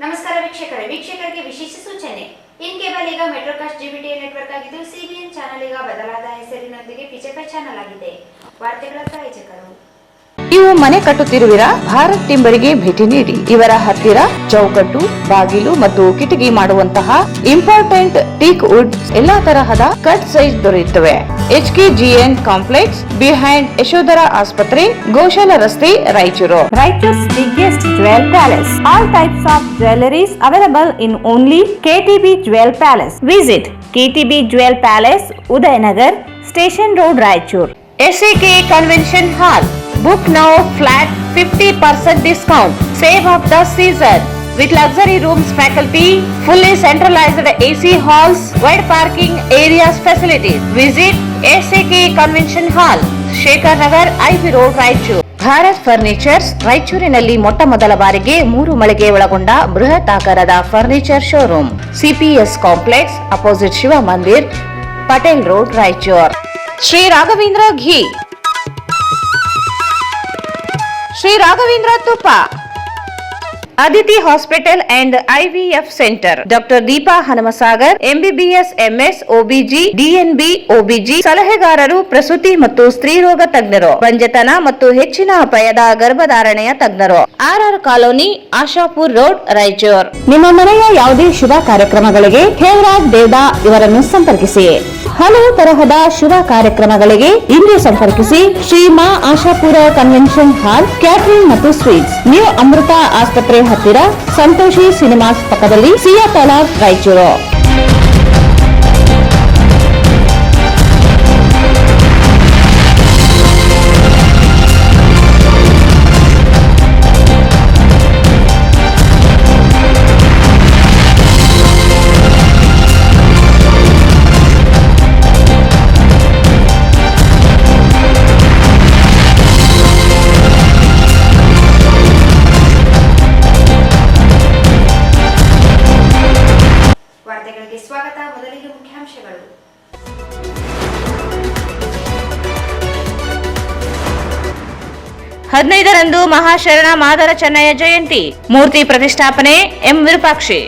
ನಮಸ್ಕಾರ ವೀಕ್ಷಕರಿಗೆ ವಿಶೇಷ ಸೂಚನೆ. ಇನ್ ಕೇಬಲ್ ಈಗ ಮೆಟ್ರೋಕಾಸ್ಟ್ ಜಿಬಿಟಿಎ ನೆಟ್ವರ್ಕ್ ಆಗಿದ್ದು ಸಿಬಿಎನ್ ಚಾನೆಲ್ ಈಗ ಬದಲಾದ ಹೆಸರಿನೊಂದಿಗೆ ಪಿಚಕ ಚಾನೆಲ್ ಆಗಿದೆ. ವಾರ್ತೆಗಳ ಪ್ರಾಯೋಜಕರು. ನೀವು ಮನೆ ಕಟ್ಟುತ್ತಿರುವಿರಾ? ಭಾರತ್ ಟಿಂಬರಿಗೆ ಭೇಟಿ ನೀಡಿ. ಇವರ ಹತ್ತಿರ ಚೌಕಟ್ಟು, ಬಾಗಿಲು ಮತ್ತು ಕಿಟಕಿ ಮಾಡುವಂತಹ ಇಂಪಾರ್ಟೆಂಟ್ ಟೀಕ್ ವುಡ್ ಎಲ್ಲಾ ತರಹದ ಕಟ್ ಸೈಜ್ ದೊರೆಯುತ್ತವೆ. HKGN ಕಾಂಪ್ಲೆಕ್ಸ್ ಬಿಹೈಂಡ್ ಯಶೋಧರ ಆಸ್ಪತ್ರೆ, ಗೋಶಾಲ ರಸ್ತೆ, Raichur. Raichur's biggest jewel palace. All types of jewelries available in only KTB Jewel Palace. Visit KTB Jewel Palace, Udayanagar, Station Road, Raichur. SAK Convention Hall. Book now flat 50% discount. Save of the season. With luxury rooms, faculty, fully centralized AC halls, wide parking areas facilities. Visit SAK Convention Hall, Shekhar Nagar, IV Road, Raichur. Bharat furnitures ರಾಯಚೂರಿನಲ್ಲಿ ಮೊಟ್ಟ ಮೊದಲ ಬಾರಿಗೆ 3 ಮಳಿಗೆ ಒಳಗೊಂಡ ಬೃಹತ್ ಆಕಾರದ furniture showroom. CPS complex opposite Shiva Mandir, Patel road, Raichur. Shri Raghavendra ghee, Shri Raghavendra ತುಪ್ಪ, Aditi hospital and IVF centre, doctor Deepa Hanumasagar, MBBS MS OBG DNB OBG ಸಲಹೆಗಾರರು, ಪ್ರಸೂತಿ ಮತ್ತು ಸ್ತ್ರೀರೋಗ ತಜ್ಞರು, ಬಂಜತನ ಮತ್ತು ಹೆಚ್ಚಿನ ಅಪಾಯದ ಗರ್ಭಧಾರಣೆಯ ತಜ್ಞರು. RR colony, Ashapur road, Raichur. ನಿಮ್ಮ ಮನೆಯ ಯಾವುದೇ ಶುಭ ಕಾರ್ಯಕ್ರಮಗಳಿಗೆ ಹೇಮರಾಜ್ ದೇವದಾ ಇವರನ್ನು ಸಂಪರ್ಕಿಸಿ. ಹಲವು ತರಹದ ಶುಭ ಕಾರ್ಯಕ್ರಮಗಳಿಗೆ ಇಂದು ಸಂಪರ್ಕಿಸಿ. Shri Ma Ashapura convention hall, catering ಮತ್ತು ಸ್ವೀಟ್ಸ್, ನ್ಯೂ ಅಮೃತ ಆಸ್ಪತ್ರೆ ಹತ್ತಿರ, ಸಂತೋಷಿ ಸಿನಿಮಾಸ್ ಪಕ್ಕದಲ್ಲಿ, ಸಿಯಾ ತಲಾಬ್, ರಾಯಚೂರು. ವಾರ್ತೆಗಳಿಗೆ ಸ್ವಾಗತ. ಮೊದಲಿಗೆ ಮುಖ್ಯಾಂಶಗಳು. ಹದಿನೈದರಂದು ಮಹಾಶರಣ ಮಾದರ ಚೆನ್ನಯ್ಯ ಜಯಂತಿ, ಮೂರ್ತಿ ಪ್ರತಿಷ್ಠಾಪನೆ, ಎಂ ವಿರೂಪಾಕ್ಷಿ.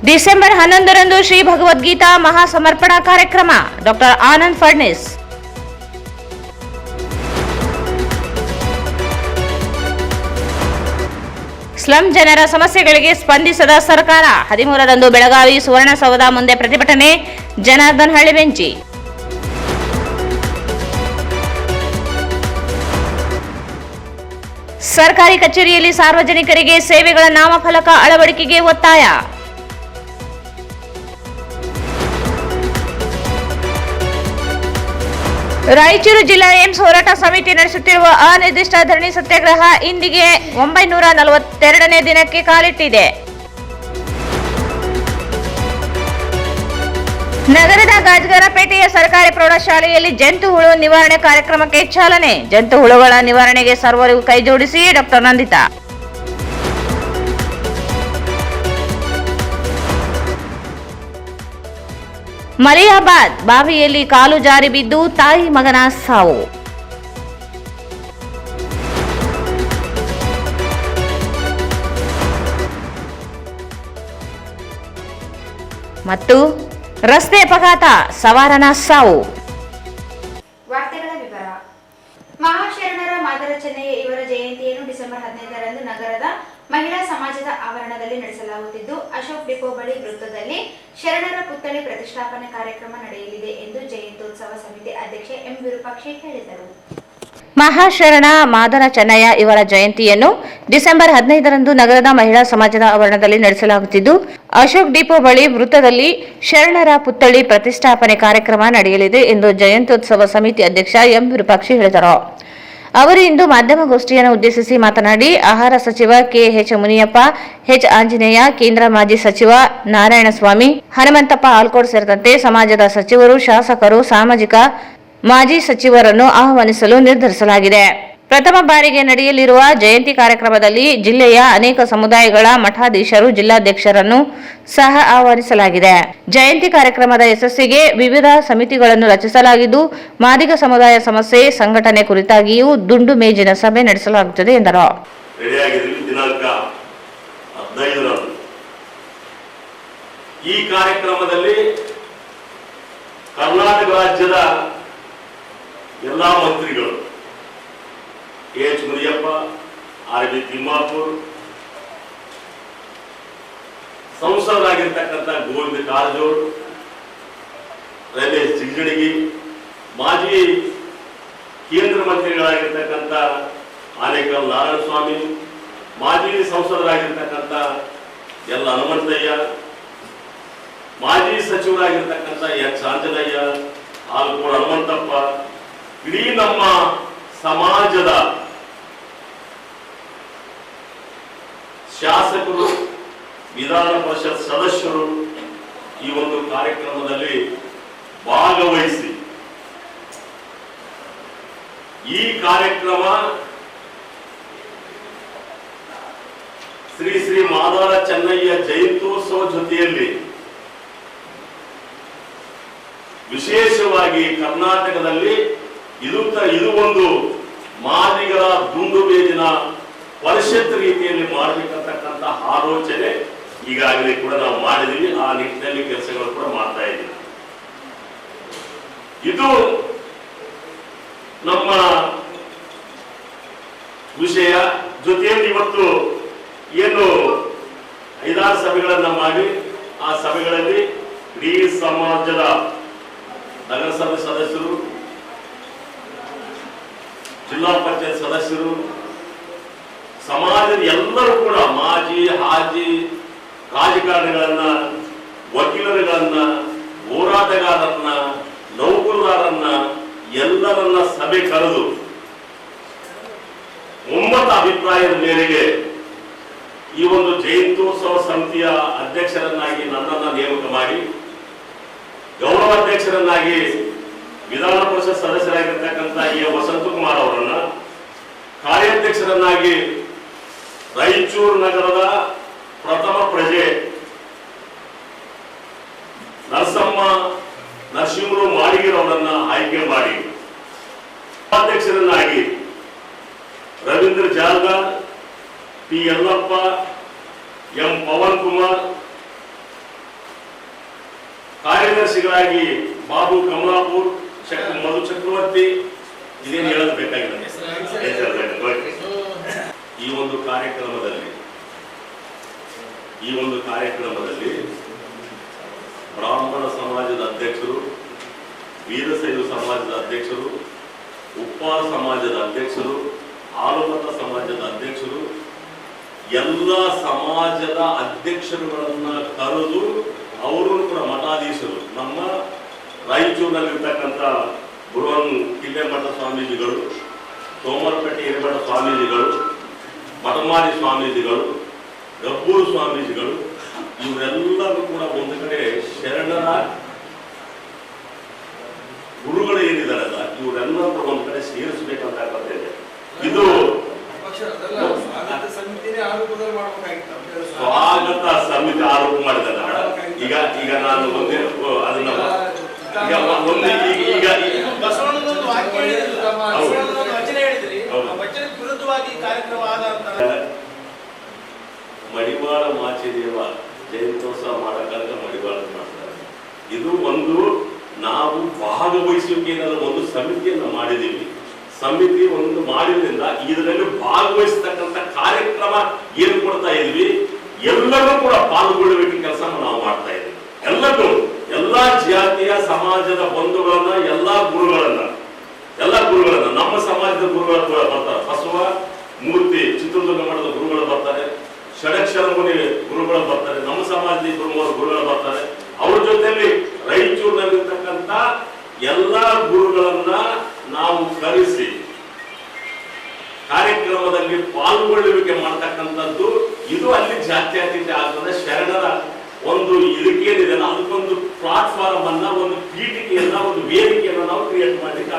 ಡಿಸೆಂಬರ್ 11ರಂದು ಶ್ರೀ ಭಗವದ್ಗೀತಾ ಮಹಾಸಮರ್ಪಣಾ ಕಾರ್ಯಕ್ರಮ, ಡಾಕ್ಟರ್ ಆನಂದ್ ಫಡ್ನಿಸ್. ಸ್ಲಂ ಜನರ ಸಮಸ್ಯೆಗಳಿಗೆ ಸ್ಪಂದಿಸದ ಸರ್ಕಾರ, 13ರಂದು ಬೆಳಗಾವಿ ಸುವರ್ಣಸೌಧ ಮುಂದೆ ಪ್ರತಿಭಟನೆ, ಜನಾರ್ದನ್ ಹಳ್ಳಿ ಬೆಂಚಿ. ಸರ್ಕಾರಿ ಕಚೇರಿಯಲ್ಲಿ ಸಾರ್ವಜನಿಕರಿಗೆ ಸೇವೆಗಳ ನಾಮಫಲಕ ಅಳವಡಿಕೆಗೆ ಒತ್ತಾಯ. ರಾಯಚೂರು ಜಿಲ್ಲಾ ಏಮ್ಸ್ ಹೋರಾಟ ಸಮಿತಿ ನಡೆಸುತ್ತಿರುವ ಅನಿರ್ದಿಷ್ಟ ಧರಣಿ ಸತ್ಯಾಗ್ರಹ ಇಂದಿಗೆ 942ನೇ ದಿನಕ್ಕೆ ಕಾಲಿಟ್ಟಿದೆ. ನಗರದ ಗಾಜಗರಪೇಟೆಯ ಸರ್ಕಾರಿ ಪ್ರೌಢಶಾಲೆಯಲ್ಲಿ ಜಂತು ಹುಳು ನಿವಾರಣೆ ಕಾರ್ಯಕ್ರಮಕ್ಕೆ ಚಾಲನೆ. ಜಂತು ಹುಳುಗಳ ನಿವಾರಣೆಗೆ ಸರ್ವರಿಗೂ ಕೈಜೋಡಿಸಿ ಡಾಕ್ಟರ್ ನಂದಿತಾ. ಮಲಿಯಾಬಾದ್ ಬಾವಿಯಲ್ಲಿ ಕಾಲು ಜಾರಿ ಬಿದ್ದು ತಾಯಿ ಮಗನ ಸಾವು. ಮತ್ತು ರಸ್ತೆ ಅಪಘಾತ, ಸವಾರನ ಸಾವು. ವಾರ್ತೆಗಳ ವಿವರ. ಮಹಾಶರಣರ ಮಾದರ ಚೆನ್ನಯ್ಯ ಇವರ ಜಯಂತಿಯನ್ನು ಡಿಸೆಂಬರ್ 15ರಂದು ನಗರದ ಮಹಿಳಾ ಸಮಾಜದ ಆವರಣದಲ್ಲಿ ನಡೆಸಲಾಗುತ್ತಿದ್ದು, ಅಶೋಕ್ ಡಿಪೋ ಬಳಿ ವೃತ್ತದಲ್ಲಿ ಶರಣರ ಪುತ್ಥಳಿ ಪ್ರತಿಷ್ಠಾಪನೆ ಕಾರ್ಯಕ್ರಮ ನಡೆಯಲಿದೆ ಎಂದು ಜಯಂತ್ಯೋತ್ಸವ ಸಮಿತಿ ಅಧ್ಯಕ್ಷ ಎಂ ವಿರೂಪಾಕ್ಷಿ ಹೇಳಿದರು. ಮಹಾಶರಣ ಮಾದರ ಚೆನ್ನಯ್ಯ ಇವರ ಜಯಂತಿಯನ್ನು ಡಿಸೆಂಬರ್ 15ರಂದು ನಗರದ ಮಹಿಳಾ ಸಮಾಜದ ಆವರಣದಲ್ಲಿ ನಡೆಸಲಾಗುತ್ತಿದ್ದು, ಅಶೋಕ್ ಡಿಪೋ ಬಳಿ ವೃತ್ತದಲ್ಲಿ ಶರಣರ ಪುತ್ಥಳಿ ಪ್ರತಿಷ್ಠಾಪನೆ ಕಾರ್ಯಕ್ರಮ ನಡೆಯಲಿದೆ ಎಂದು ಜಯಂತ್ಯೋತ್ಸವ ಸಮಿತಿ ಅಧ್ಯಕ್ಷ ಎಂ ವಿರೂಪಾಕ್ಷಿ ಹೇಳಿದರು. ಅವರು ಇಂದು ಮಾಧ್ಯಮಗೋಷ್ಠಿಯನ್ನು ಉದ್ದೇಶಿಸಿ ಮಾತನಾಡಿ, ಆಹಾರ ಸಚಿವ KH ಮುನಿಯಪ್ಪ, H ಆಂಜನೇಯ, ಕೇಂದ್ರ ಮಾಜಿ ಸಚಿವ ನಾರಾಯಣಸ್ವಾಮಿ, ಹನುಮಂತಪ್ಪ ಆಲ್ಕೋಡ್ ಸೇರಿದಂತೆ ಸಮಾಜದ ಸಚಿವರು, ಶಾಸಕರು, ಸಾಮಾಜಿಕ ಮಾಜಿ ಸಚಿವರನ್ನು ಆಹ್ವಾನಿಸಲು ನಿರ್ಧರಿಸಲಾಗಿದೆ. ಪ್ರಥಮ ಬಾರಿಗೆ ನಡೆಯಲಿರುವ ಜಯಂತಿ ಕಾರ್ಯಕ್ರಮದಲ್ಲಿ ಜಿಲ್ಲೆಯ ಅನೇಕ ಸಮುದಾಯಗಳ ಮಠಾಧೀಶರು, ಜಿಲ್ಲಾಧ್ಯಕ್ಷರನ್ನು ಸಹ ಆಹ್ವಾನಿಸಲಾಗಿದೆ. ಜಯಂತಿ ಕಾರ್ಯಕ್ರಮದ ಯಶಸ್ಸಿಗೆ ವಿವಿಧ ಸಮಿತಿಗಳನ್ನು ರಚಿಸಲಾಗಿದ್ದು, ಮಾದಿಗ ಸಮುದಾಯ ಸಮಸ್ಯೆ ಸಂಘಟನೆ ಕುರಿತಾಗಿಯೂ ದುಂಡು ಮೇಜಿನ ಸಭೆ ನಡೆಸಲಾಗುತ್ತದೆ ಎಂದರು. ದಿನಾಂಕ 15ರಂದು ಈ ಕಾರ್ಯಕ್ರಮದಲ್ಲಿ ಕರ್ನಾಟಕ ರಾಜ್ಯದ ಎಲ್ಲಾ ಮಂತ್ರಿಗಳು ಎಚ್ ಮುನಿಯಪ್ಪ, ಆರ್.ಬಿ. ತಿಮ್ಮಾಪುರ್, ಸಂಸದರಾಗಿರ್ತಕ್ಕಂಥ ಗೋವಿಂದ ಕಾರಜೋಳ, ರಮೇಶ್ ಜಿಗಜಿಣಗಿ, ಮಾಜಿ ಕೇಂದ್ರ ಮಂತ್ರಿಗಳಾಗಿರ್ತಕ್ಕಂಥ ಆನೇಕಲ್ ನಾರಾಯಣಸ್ವಾಮಿ, ಮಾಜಿ ಸಂಸದರಾಗಿರ್ತಕ್ಕಂಥ ಎಲ್ ಹನುಮಂತಯ್ಯ, ಮಾಜಿ ಸಚಿವರಾಗಿರ್ತಕ್ಕಂಥ ಎಚ್ ಆಂಜನೇಯ, ಆಲ್ಕೋಡ್ ಹನುಮಂತಪ್ಪ, ಇಡೀ ನಮ್ಮ ಸಮಾಜದ ಶಾಸಕರು, ವಿಧಾನ ಪರಿಷತ್ ಸದಸ್ಯರು ಈ ಒಂದು ಕಾರ್ಯಕ್ರಮದಲ್ಲಿ ಭಾಗವಹಿಸಿ ಈ ಕಾರ್ಯಕ್ರಮ ಶ್ರೀ ಶ್ರೀ ಮಾದಾರ ಚೆನ್ನಯ್ಯ ಜಯಂತ್ಯೋತ್ಸವ ಜೊತೆಯಲ್ಲಿ ವಿಶೇಷವಾಗಿ ಕರ್ನಾಟಕದಲ್ಲಿ ಇದು ಒಂದು ಮಾದಿಗರ ದುಂಡು ಮೇಜಿನ ಪರಿಷತ್ ರೀತಿಯಲ್ಲಿ ಮಾಡಬೇಕಂತಕ್ಕಂಥ ಆಲೋಚನೆ ಈಗಾಗಲೇ ಕೂಡ ನಾವು ಮಾಡಿದೀವಿ. ಆ ನಿಟ್ಟಿನಲ್ಲಿ ಕೆಲಸಗಳು ಕೂಡ ಮಾಡ್ತಾ ಇದ್ದೀವಿ. ಇದು ನಮ್ಮ ವಿಷಯ. ಜೊತೆಯಲ್ಲಿ ಇವತ್ತು ಏನು 5-6 ಸಭೆಗಳನ್ನ ಮಾಡಿ ಆ ಸಭೆಗಳಲ್ಲಿ ಇಡೀ ಸಮಾಜದ ನಗರಸಭೆ ಸದಸ್ಯರು, ಜಿಲ್ಲಾ ಪಂಚಾಯತ್ ಸದಸ್ಯರು, ಸಮಾಜದ ಎಲ್ಲರೂ ಕೂಡ ಮಾಜಿ ಹಾಜಿ ರಾಜಕಾರಣಿಗಳನ್ನ, ವಕೀಲರುಗಳನ್ನ, ಹೋರಾಟಗಾರರನ್ನ, ನೌಕರರನ್ನ ಎಲ್ಲರನ್ನ ಸಭೆ ಕರೆದು ಒಮ್ಮತ ಅಭಿಪ್ರಾಯದ ಮೇರೆಗೆ ಈ ಒಂದು ಜಯಂತ್ಯೋತ್ಸವ ಸಮಿತಿಯ ಅಧ್ಯಕ್ಷರನ್ನಾಗಿ ನನ್ನನ್ನ ನೇಮಕ ಮಾಡಿ, ಗೌರವ ಅಧ್ಯಕ್ಷರನ್ನಾಗಿ ವಿಧಾನ ಪರಿಷತ್ ಸದಸ್ಯರಾಗಿರ್ತಕ್ಕಂಥ ವಸಂತಕುಮಾರ್ ಅವರನ್ನ, ಕಾರ್ಯಾಧ್ಯಕ್ಷರನ್ನಾಗಿ ರಾಯಚೂರು ನಗರದ ಪ್ರಥಮ ಪ್ರಜೆ ನರಸಿಂಹರು ಮಾಳಿಗೆರವರನ್ನ ಆಯ್ಕೆ ಮಾಡಿ, ಅಧ್ಯಕ್ಷರನ್ನಾಗಿ ರವೀಂದ್ರ ಜಾಲ್ದಾರ್, ಪಿ ಯಲ್ಲಪ್ಪ, ಎಂ ಪವನ್ ಕುಮಾರ್, ಕಾರ್ಯದರ್ಶಿಗಳಾಗಿ ಬಾಬು ಕಮಲಾಪುರ್, ಮಧು ಚಕ್ರವರ್ತಿ, ಇದೇನು ಹೇಳೋದು ಬೇಕಾಗಿಲ್ಲ. ಈ ಒಂದು ಕಾರ್ಯಕ್ರಮದಲ್ಲಿ ಬ್ರಾಹ್ಮಣ ಸಮಾಜದ ಅಧ್ಯಕ್ಷರು, ವೀರಶೈವ ಸಮಾಜದ ಅಧ್ಯಕ್ಷರು, ಉಪ್ಪಾರ ಸಮಾಜದ ಅಧ್ಯಕ್ಷರು, ಆಲಮತ ಸಮಾಜದ ಅಧ್ಯಕ್ಷರು, ಎಲ್ಲ ಸಮಾಜದ ಅಧ್ಯಕ್ಷರುಗಳನ್ನ ಕರೆದು ಅವರು ಕೂಡ ಮಠಾಧೀಶರು, ನಮ್ಮ ರಾಯಚೂರಿನಲ್ಲಿರ್ತಕ್ಕಂಥ ಬುರುವನ್ ಕಿಲ್ಲೆಮಠ ಸ್ವಾಮೀಜಿಗಳು, ಸೋಮರಪೇಟೆ ಹಿರೇಮಠ ಸ್ವಾಮೀಜಿಗಳು, ಮಠಮಾರಿ ಸ್ವಾಮೀಜಿಗಳು, ಗಬ್ಬೂರು ಸ್ವಾಮೀಜಿಗಳು, ಇವರೆಲ್ಲರೂ ಕೂಡ ಒಂದು ಕಡೆ ಶರಣರ ಗುರುಗಳು ಏನಿದಾರಲ್ಲ ಇವರೆಲ್ಲ ಒಂದು ಕಡೆ ಸೇರಿಸಬೇಕಂತ ಇದೆ. ಇದು ಸ್ವಾಗತ ಸಮಿತಿ ಆರೋಪ ಮಾಡಿದಲ್ಲ. ಈಗ ನಾನು ಒಂದೇ ಅದನ್ನ ಮಡಿವಾಳ ಮಾಚಿದೇವ ಜಯಂತ್ಯೋತ್ಸವ ಮಾಡಕ್ಕಾಗ ಮಡಿವಾಳ ಮಾಡ್ತಾರೆ. ಇದು ಒಂದು ನಾವು ಭಾಗವಹಿಸುವಿಕೆ ಒಂದು ಸಮಿತಿಯನ್ನು ಮಾಡಿದ್ದೀವಿ. ಸಮಿತಿ ಒಂದು ಮಾಡಿದ್ರಿಂದ ಇದರಲ್ಲಿ ಭಾಗವಹಿಸತಕ್ಕಂಥ ಕಾರ್ಯಕ್ರಮ ಏನು ಕೊಡ್ತಾ ಇದ್ವಿ, ಎಲ್ಲರೂ ಕೂಡ ಪಾಲ್ಗೊಳ್ಳುವಿಕೆ ಕೆಲಸ ನಾವು ಮಾಡ್ತಾ ಇದ್ದೀವಿ. ಎಲ್ಲರೂ ಎಲ್ಲಾ ಜಾತಿಯ ಸಮಾಜದ ಬಂಧುಗಳನ್ನ, ಎಲ್ಲಾ ಗುರುಗಳನ್ನ ನಮ್ಮ ಸಮಾಜದ ಗುರುಗಳು ಬರ್ತಾರೆ. ಬಸವ ಮೂರ್ತಿ ಚಿತ್ರದುರ್ಗ ಮಠದ ಗುರುಗಳು ಬರ್ತಾರೆ, ಷಡಕ್ಷರ ಮುನಿ ಗುರುಗಳು ಬರ್ತಾರೆ, ನಮ್ಮ ಸಮಾಜದ ಗುರುಗಳು ಬರ್ತಾರೆ. ಅವ್ರ ಜೊತೆಯಲ್ಲಿ ರಾಯಚೂರಿನಲ್ಲಿರ್ತಕ್ಕಂಥ ಎಲ್ಲಾ ಗುರುಗಳನ್ನ ನಾವು ಕರೆಸಿ ಕಾರ್ಯಕ್ರಮದಲ್ಲಿ ಪಾಲ್ಗೊಳ್ಳುವಿಕೆ ಮಾಡ್ತಕ್ಕಂಥದ್ದು. ಇದು ಅಲ್ಲಿ ಜಾತ್ಯತೀತ ಆಗ್ತದೆ. ಶರಣರ ಒಂದು ಇದಕ್ಕೇನಿದೆ ಅದಕ್ಕೊಂದು ಪ್ಲಾಟ್ಫಾರ್ಮ್ ಅನ್ನ, ಒಂದು ಪೀಠಿಕೆಯನ್ನ, ಒಂದು ವೇದಿಕೆಯನ್ನ ನಾವು ಕ್ರಿಯೇಟ್ ಮಾಡಲಿಕ್ಕೆ.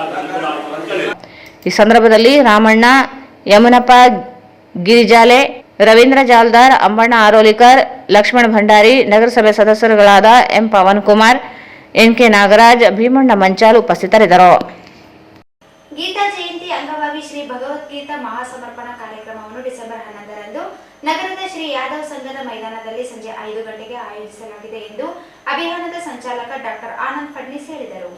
ಈ ಸಂದರ್ಭದಲ್ಲಿ ರಾಮಣ್ಣ, ಯಮುನಪ್ಪ, ಗಿರಿಜಾಲೆ, ರವೀಂದ್ರ ಜಾಲ್ದಾರ್, ಅಂಬಣ್ಣ ಆರೋಲಿಕರ್, ಲಕ್ಷ್ಮಣ್ ಭಂಡಾರಿ, ನಗರಸಭೆ ಸದಸ್ಯರುಗಳಾದ ಎಂ ಪವನ್ ಕುಮಾರ್, ಎನ್ಕೆ ನಾಗರಾಜ್, ಭೀಮಣ್ಣ ಮಂಚಾಲ್ ಉಪಸ್ಥಿತರಿದ್ದರು. ಗೀತಾ ಜಯಂತಿ ಅಂಗವಾಗಿ ಶ್ರೀ ಭಗವದ್ಗೀತಾ ಮಹಾಸಮರ್ಪಣಾ ಕಾರ್ಯಕ್ರಮವನ್ನು ಡಿಸೆಂಬರ್ 11ರಂದು ನಗರದ ಶ್ರೀ ಯಾದವ್ ಸಂಘದ ಮೈದಾನದಲ್ಲಿ ಸಂಜೆ 5 ಗಂಟೆಗೆ ಆಯೋಜಿಸಲಾಗಿದೆ ಎಂದು ಅಭಿಯಾನದ ಸಂಚಾಲಕ ಡಾಕ್ಟರ್ ಆನಂದ್ ಫಡ್ನಿಸ್ ಹೇಳಿದರು.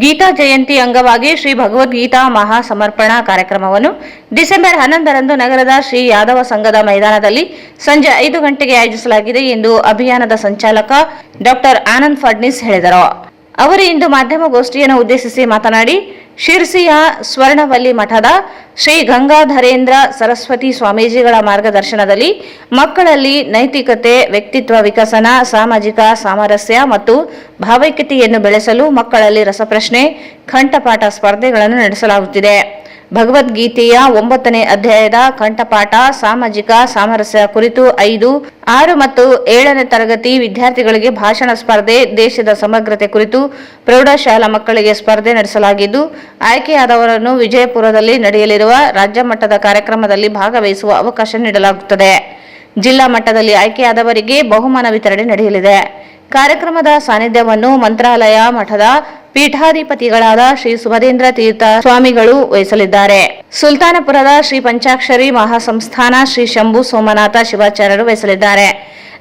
ಗೀತಾ ಜಯಂತಿ ಅಂಗವಾಗಿ ಶ್ರೀ ಭಗವದ್ಗೀತಾ ಮಹಾಸಮರ್ಪಣಾ ಕಾರ್ಯಕ್ರಮವನ್ನು ಡಿಸೆಂಬರ್ 11ರಂದು ನಗರದ ಶ್ರೀ ಯಾದವ ಸಂಘದ ಮೈದಾನದಲ್ಲಿ ಸಂಜೆ 5 ಗಂಟೆಗೆ ಆಯೋಜಿಸಲಾಗಿದೆ ಎಂದು ಅಭಿಯಾನದ ಸಂಚಾಲಕ ಡಾಕ್ಟರ್ ಆನಂದ್ ಫಡ್ನಿಸ್ ಹೇಳಿದರು. ಅವರು ಇಂದು ಮಾಧ್ಯಮಗೋಷ್ಠಿಯನ್ನು ಉದ್ದೇಶಿಸಿ ಮಾತನಾಡಿ, ಶಿರ್ಸಿಯ ಸ್ವರ್ಣವಲ್ಲಿ ಮಠದ ಶ್ರೀ ಗಂಗಾಧರೇಂದ್ರ ಸರಸ್ವತಿ ಸ್ವಾಮೀಜಿಗಳ ಮಾರ್ಗದರ್ಶನದಲ್ಲಿ ಮಕ್ಕಳಲ್ಲಿ ನೈತಿಕತೆ, ವ್ಯಕ್ತಿತ್ವ ವಿಕಸನ, ಸಾಮಾಜಿಕ ಸಾಮರಸ್ಯ ಮತ್ತು ಭಾವೈಕ್ಯತೆಯನ್ನು ಬೆಳೆಸಲು ಮಕ್ಕಳಲ್ಲಿ ರಸಪ್ರಶ್ನೆ, ಕಂಠಪಾಠ ಸ್ಪರ್ಧೆಗಳನ್ನು ನಡೆಸಲಾಗುತ್ತಿದೆ. ಭಗವದ್ಗೀತೆಯ 9ನೇ ಅಧ್ಯಾಯದ ಕಂಠಪಾಠ, ಸಾಮಾಜಿಕ ಸಾಮರಸ್ಯ ಕುರಿತು 5, 6 ಮತ್ತು 7ನೇ ತರಗತಿ ವಿದ್ಯಾರ್ಥಿಗಳಿಗೆ ಭಾಷಣ ಸ್ಪರ್ಧೆ, ದೇಶದ ಸಮಗ್ರತೆ ಕುರಿತು ಪ್ರೌಢಶಾಲಾ ಮಕ್ಕಳಿಗೆ ಸ್ಪರ್ಧೆ ನಡೆಸಲಾಗಿದ್ದು, ಆಯ್ಕೆಯಾದವರನ್ನು ವಿಜಯಪುರದಲ್ಲಿ ನಡೆಯಲಿರುವ ರಾಜ್ಯ ಮಟ್ಟದ ಕಾರ್ಯಕ್ರಮದಲ್ಲಿ ಭಾಗವಹಿಸುವ ಅವಕಾಶ ನೀಡಲಾಗುತ್ತದೆ. ಜಿಲ್ಲಾ ಮಟ್ಟದಲ್ಲಿ ಆಯ್ಕೆಯಾದವರಿಗೆ ಬಹುಮಾನ ವಿತರಣೆ ನಡೆಯಲಿದೆ. ಕಾರ್ಯಕ್ರಮದ ಸಾನ್ನಿಧ್ಯವನ್ನು ಮಂತ್ರಾಲಯ ಮಠದ ಪೀಠಾಧಿಪತಿಗಳಾದ ಶ್ರೀ ಸುಭದೇಂದ್ರ ತೀರ್ಥ ಸ್ವಾಮಿಗಳು ವಹಿಸಲಿದ್ದಾರೆ. ಸುಲ್ತಾನಪುರದ ಶ್ರೀ ಪಂಚಾಕ್ಷರಿ ಮಹಾಸಂಸ್ಥಾನ ಶ್ರೀ ಶಂಭು ಸೋಮನಾಥ ಶಿವಾಚಾರ್ಯರು ವಹಿಸಲಿದ್ದಾರೆ.